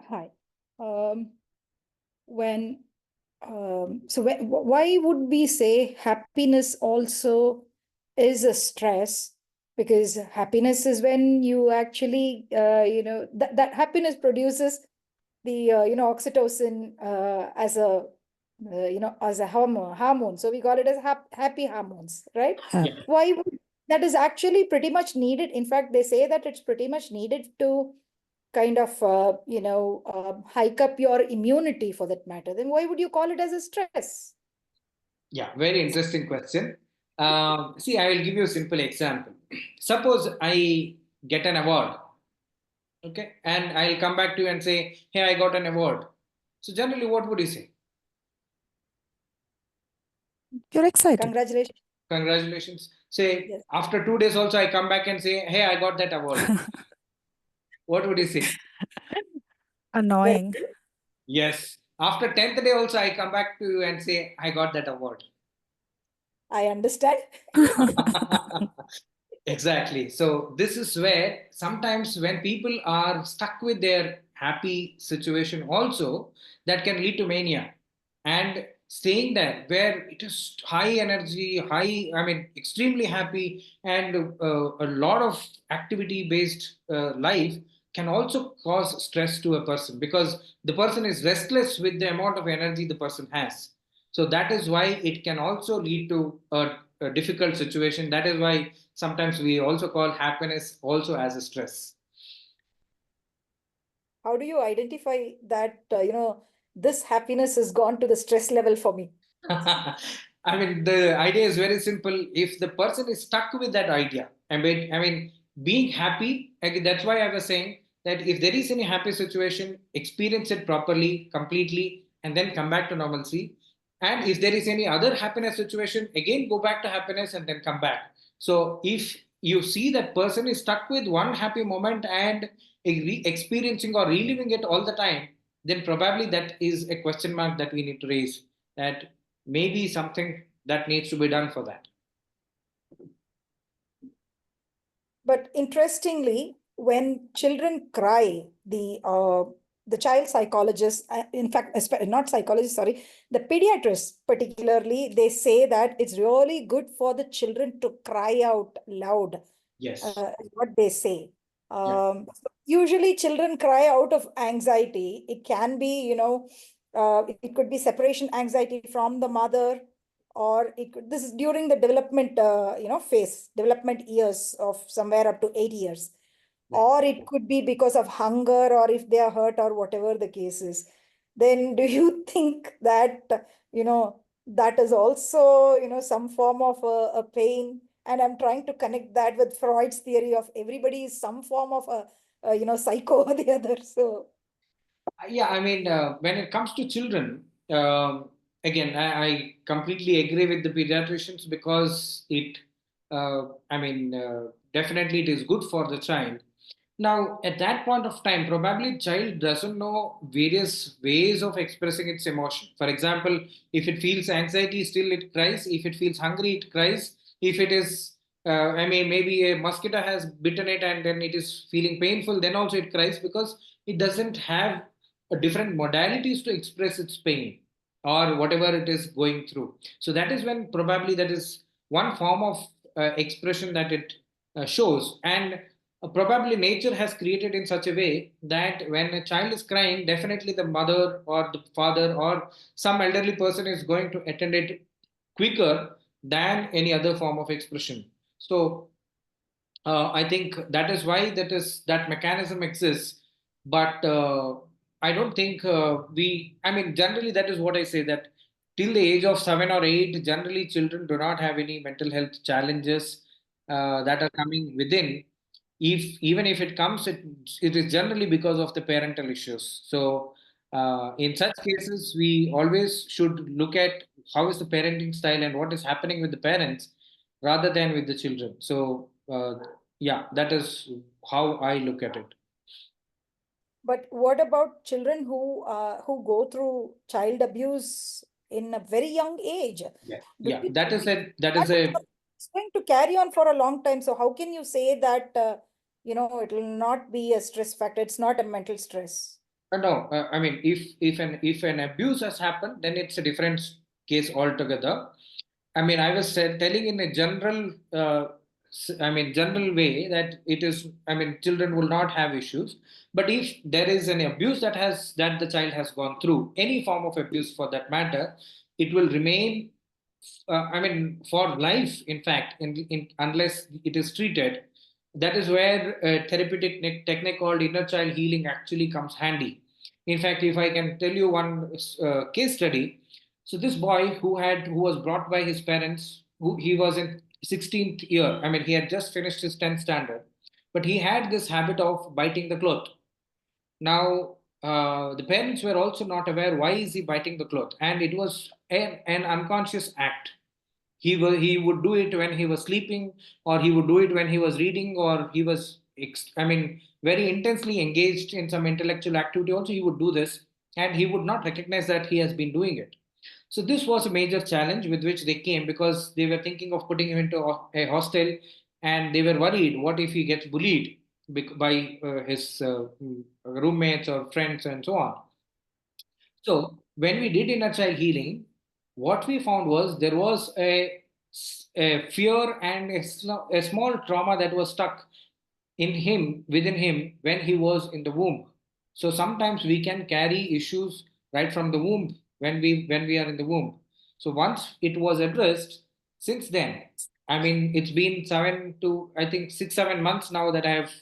Hi. Why would we say happiness also is a stress? Because happiness is when you actually, that happiness produces the, oxytocin as a, as a hormone. So we call it as happy hormones, right? Yeah. Why would, that is actually pretty much needed. In fact, they say that it's pretty much needed to kind of, hike up your immunity for that matter. Then why would you call it as a stress? Yeah, very interesting question. See, I will give you a simple example. Suppose I get an award, okay, and I'll come back to you and say, hey, I got an award. So generally, what would you say? You're excited. Congratulations. Congratulations. Say, Yes. after 2 days also, I come back and say, hey, I got that award. What would you say? Annoying. Yes. After 10th day also, I come back to you and say, I got that award. I understand. Exactly. So this is where sometimes when people are stuck with their happy situation also, that can lead to mania. And staying there where it is high energy, high, I mean, extremely happy, and a lot of activity based life can also cause stress to a person because the person is restless with the amount of energy the person has. So that is why it can also lead to a difficult situation. That is why sometimes we also call happiness also as a stress. How do you identify that, this happiness has gone to the stress level for me? I mean, the idea is very simple. If the person is stuck with that idea, I mean, being happy, again, that's why I was saying that if there is any happy situation, experience it properly, completely, and then come back to normalcy. And if there is any other happiness situation, again, go back to happiness and then come back. So if you see that person is stuck with one happy moment and experiencing or reliving it all the time, then probably that is a question mark that we need to raise. That maybe something that needs to be done for that. But interestingly, when children cry, the child psychologist, in fact, not psychologist, sorry, the pediatrists particularly, they say that it's really good for the children to cry out loud, Yes. is what they say. Yeah. Usually, children cry out of anxiety. It can be, it could be separation anxiety from the mother, or this is during the development phase, development years of somewhere up to 8 years, Yeah. or it could be because of hunger, or if they are hurt, or whatever the case is. Then do you think that that is also some form of a pain? And I'm trying to connect that with Freud's theory of everybody is some form of a psycho or the other. So Yeah, I mean, when it comes to children, again, I completely agree with the pediatricians because I mean, definitely it is good for the child. Now, at that point of time, probably child doesn't know various ways of expressing its emotion. For example, if it feels anxiety, still it cries. If it feels hungry, it cries. If it is, I mean, maybe a mosquito has bitten it and then it is feeling painful, then also it cries because it doesn't have a different modalities to express its pain or whatever it is going through. So that is when probably that is one form of expression that it shows. And probably nature has created in such a way that when a child is crying, definitely the mother or the father or some elderly person is going to attend it quicker than any other form of expression. So I think that is why that mechanism exists. But I don't think we. I mean, generally, that is what I say that till the age of 7 or 8, generally children do not have any mental health challenges that are coming within. If even if it comes, it is generally because of the parental issues. So in such cases, we always should look at how is the parenting style and what is happening with the parents rather than with the children. So yeah, that is how I look at it. but what about children who go through child abuse in a very young age? Yeah, Do yeah, you that think is a that that is a it's going to carry on for a long time? So how can you say that it will not be a stress factor? It's not a mental stress. no. I mean, if an abuse has happened, then it's a different case altogether. I mean, I was telling in a general, I mean, general way that it is. I mean, children will not have issues, but if there is an abuse that the child has gone through, any form of abuse for that matter, it will remain. I mean, for life. In fact, unless it is treated, that is where a therapeutic technique called inner child healing actually comes handy. In fact, if I can tell you one case study, so this boy who was brought by his parents, who he was in 16th year. I mean, he had just finished his 10th standard, but he had this habit of biting the cloth. Now, the parents were also not aware why is he biting the cloth, and it was an unconscious act. He would do it when he was sleeping, or he would do it when he was reading, or he was I mean very intensely engaged in some intellectual activity. Also, he would do this, and he would not recognize that he has been doing it. So this was a major challenge with which they came because they were thinking of putting him into a hostel, and they were worried, what if he gets bullied by his roommates or friends and so on. So when we did inner child healing, what we found was there was a fear and a small trauma that was stuck in him, within him, when he was in the womb. So sometimes we can carry issues right from the womb, when we are in the womb. So once it was addressed, since then, I mean, it's been 6 7 months now that I have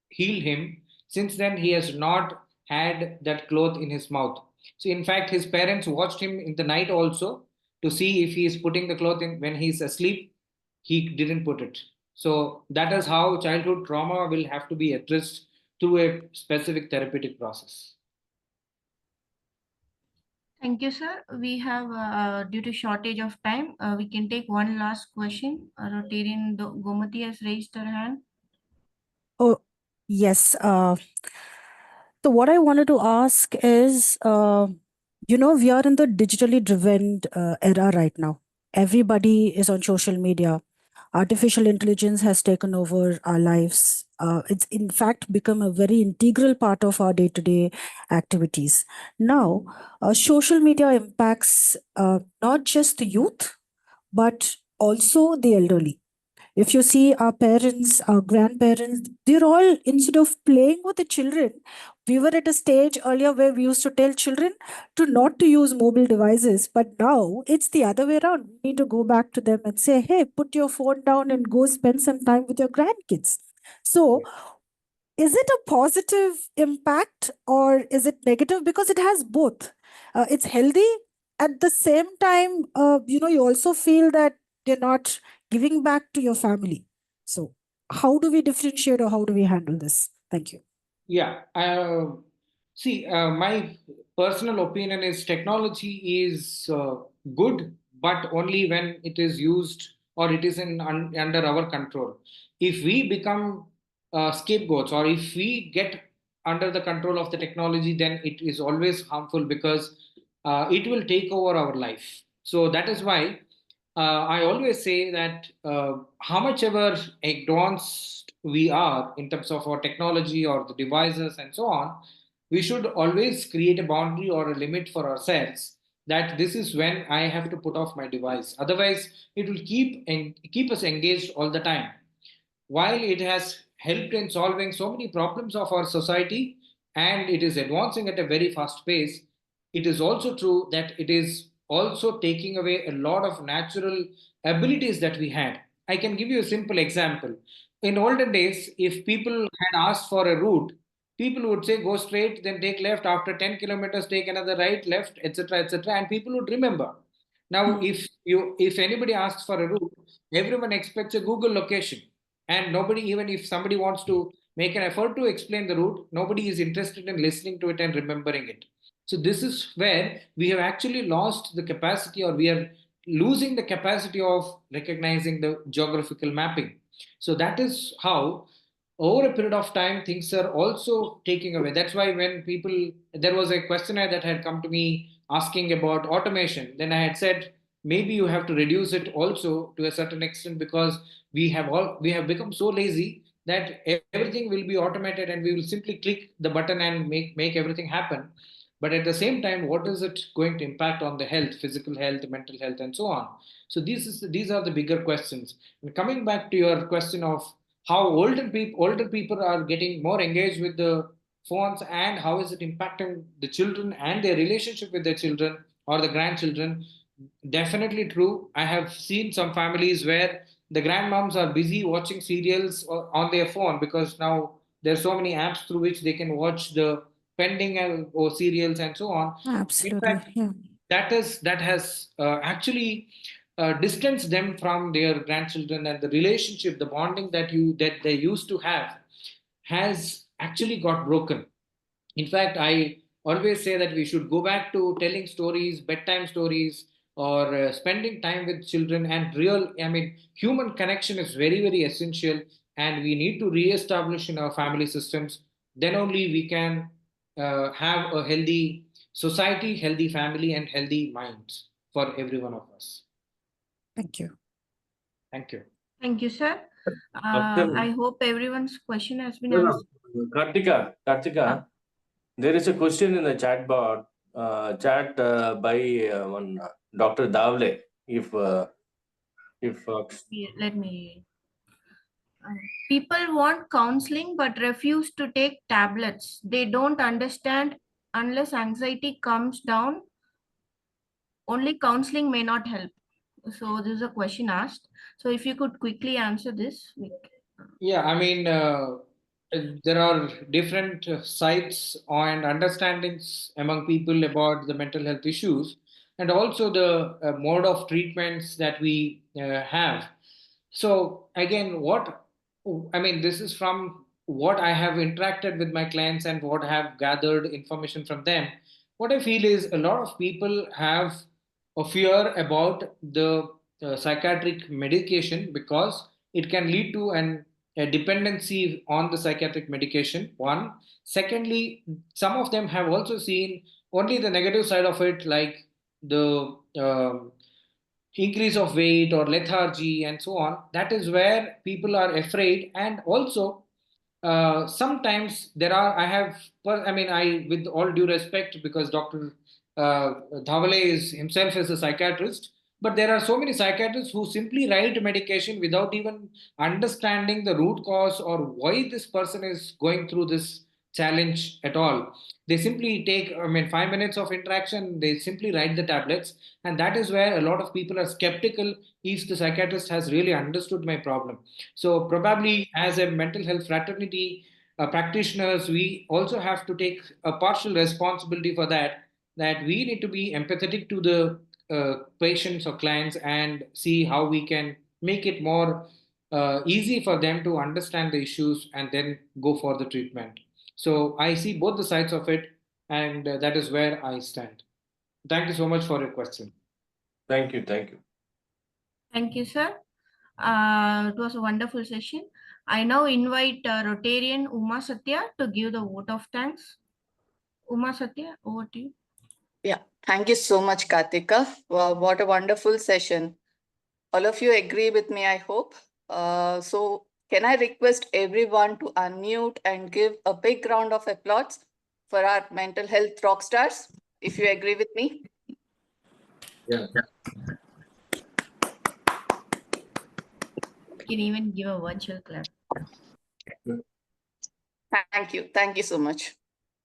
healed him. Since then, he has not had that cloth in his mouth. So in fact, his parents watched him in the night also to see if he is putting the cloth in when he's asleep. He didn't put it. So that is how childhood trauma will have to be addressed through a specific therapeutic process. Thank you, sir. We have, due to shortage of time, we can take one last question. Rotarian Gomati has raised her hand. Oh, yes. So what I wanted to ask is, we are in the digitally driven era right now. Everybody is on social media. Artificial intelligence has taken over our lives. It's in fact become a very integral part of our day-to-day activities. Now, social media impacts not just the youth, but also the elderly. If you see our parents, our grandparents, they're all, instead of playing with the children, we were at a stage earlier where we used to tell children to not to use mobile devices, but now it's the other way around. We need to go back to them and say, hey, put your phone down and go spend some time with your grandkids. So is it a positive impact or is it negative? Because it has both. It's healthy. At the same time, you also feel that you're not giving back to your family. So how do we differentiate or how do we handle this? Thank you. Yeah. See, my personal opinion is technology is good, but only when it is used or it is under our control. If we become scapegoats or if we get under the control of the technology, then it is always harmful because it will take over our life. So that is why I always say that how much ever advanced we are in terms of our technology or the devices and so on, we should always create a boundary or a limit for ourselves that this is when I have to put off my device. Otherwise, it will keep us engaged all the time. While it has helped in solving so many problems of our society and it is advancing at a very fast pace, it is also true that it is also taking away a lot of natural abilities that we had. I can give you a simple example. In olden days, if people had asked for a route, people would say go straight, then take left. After 10 kilometers, take another right, left, etc., and people would remember. Now, if anybody asks for a route, everyone expects a Google location, and nobody, even if somebody wants to make an effort to explain the route, nobody is interested in listening to it and remembering it. So this is where we have actually lost the capacity, or we are losing the capacity of recognizing the geographical mapping. So that is how over a period of time things are also taking away. That's why when people, there was a questionnaire that had come to me asking about automation, then I had said maybe you have to reduce it also to a certain extent, because we have become so lazy that everything will be automated and we will simply click the button and make everything happen. But at the same time, what is it going to impact on the health, physical health, mental health, and so on? So these are the bigger questions. And coming back to your question of how older people are getting more engaged with the phones and how is it impacting the children and their relationship with their children or the grandchildren, definitely true. I have seen some families where the grandmoms are busy watching serials on their phone, because now there are so many apps through which they can watch the pending or serials and so on. In Absolutely. fact, Yeah. that has actually distanced them from their grandchildren, and the relationship, the bonding that they used to have has actually got broken. In fact, I always say that we should go back to telling stories, bedtime stories, or spending time with children, and human connection is very, very essential, and we need to re-establish in our family systems. Then only we can have a healthy society, healthy family, and healthy minds for every one of us. Thank you. Thank you. Thank you, sir. I hope everyone's question has been No, answered. no. Kartika, there is a question in the chat by one Dr. Davle. If Let me. People want counseling but refuse to take tablets. They don't understand unless anxiety comes down, only counseling may not help. So this is a question asked. So if you could quickly answer this. Yeah, I mean, there are different sides and understandings among people about the mental health issues, and also the mode of treatments that we have. So, again, I mean, this is from what I have interacted with my clients and what I have gathered information from them. What I feel is a lot of people have a fear about the psychiatric medication because it can lead to a dependency on the psychiatric medication. One. Secondly, some of them have also seen only the negative side of it, like the increase of weight or lethargy and so on. That is where people are afraid. And also sometimes there are I mean, I, with all due respect, because Dr. Dhavale is himself is a psychiatrist, but there are so many psychiatrists who simply write medication without even understanding the root cause or why this person is going through this challenge at all. They simply take, I mean, 5 minutes of interaction, they simply write the tablets. And that is where a lot of people are skeptical if the psychiatrist has really understood my problem. So, probably as a mental health fraternity practitioners, we also have to take a partial responsibility for that. That we need to be empathetic to the patients or clients and see how we can make it more easy for them to understand the issues and then go for the treatment. So I see both the sides of it, and that is where I stand. Thank you so much for your question. Thank you. Thank you, sir. It was a wonderful session. I now invite Rotarian Uma Satya to give the vote of thanks. Uma Satya, over to you. Yeah, thank you so much, Kartika. Wow, what a wonderful session. All of you agree with me, I hope. So, can I request everyone to unmute and give a big round of applause for our mental health rock stars, if you agree with me? Yeah. You can even give a virtual clap. Thank you. Thank you so much.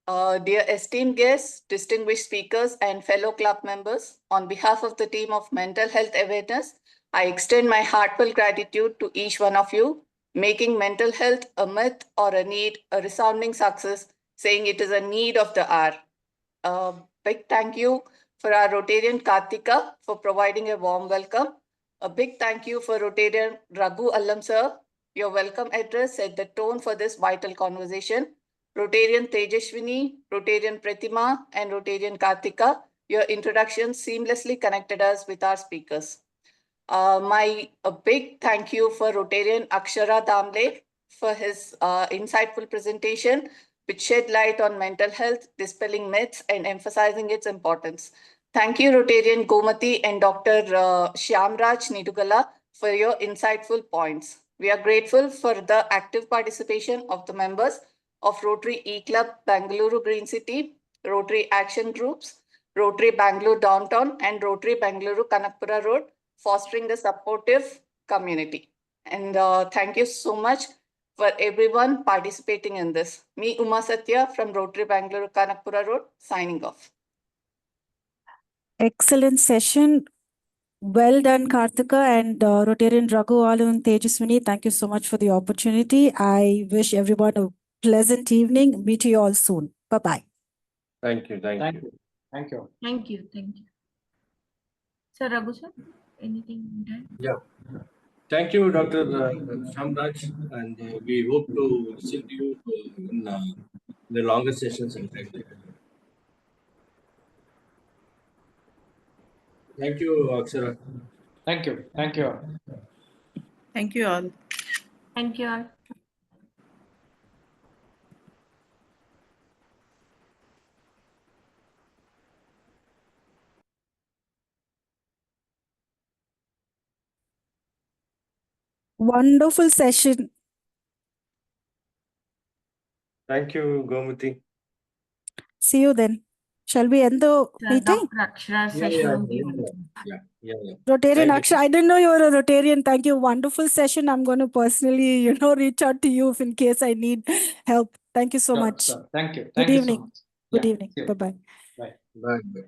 Dear esteemed guests, distinguished speakers, and fellow club members, on behalf of the team of Mental Health Awareness, I extend my heartfelt gratitude to each one of you, making mental health a myth or a need a resounding success, saying it is a need of the hour. A big thank you for our Rotarian Kartika for providing a warm welcome. A big thank you for Rotarian Raghu Allam sir. Your welcome address set the tone for this vital conversation. Rotarian Tejashwini, Rotarian Pratima, and Rotarian Kartika, your introductions seamlessly connected us with our speakers. A big thank you for Rotarian Akshara Damle for his insightful presentation, which shed light on mental health, dispelling myths, and emphasizing its importance. Thank you, Rotarian Gomati and Dr. Shyamraj Nidugala, for your insightful points. We are grateful for the active participation of the members of Rotary E-Club Bangalore Green City, Rotary Action Groups, Rotary Bangalore Downtown, and Rotary Bangalore Kanakpura Road, fostering the supportive community. And thank you so much for everyone participating in this. Me, Uma Satya from Rotary Bangalore Kanakpura Road, signing off. Excellent session. Well done, Kartika and Rotarian Raghu Alu and Tejaswini. Thank you so much for the opportunity. I wish everyone a pleasant evening. Meet you all soon. Bye-bye. Thank you. Thank you. Thank you. Sir Raghu sir, anything in time? Yeah. Thank you, Dr. Shamraj, and we hope to listen to you in the longer sessions and like that. Thank you, Akshara. Thank you. Thank you. Thank you all. Thank you all. Wonderful session. Thank you, Gomati. See you then. Shall we end the meeting? Dr. Akshara's session will be on. Yeah. Rotarian Thank you. Akshar, I didn't know you were a Rotarian. Thank you. Wonderful session. I'm going to personally, reach out to you if in case I need help. Thank you so Sure, much. sure. Thank you. Good Thank you so evening. much. Good Yeah, evening. see you. Bye-bye. Bye. Bye.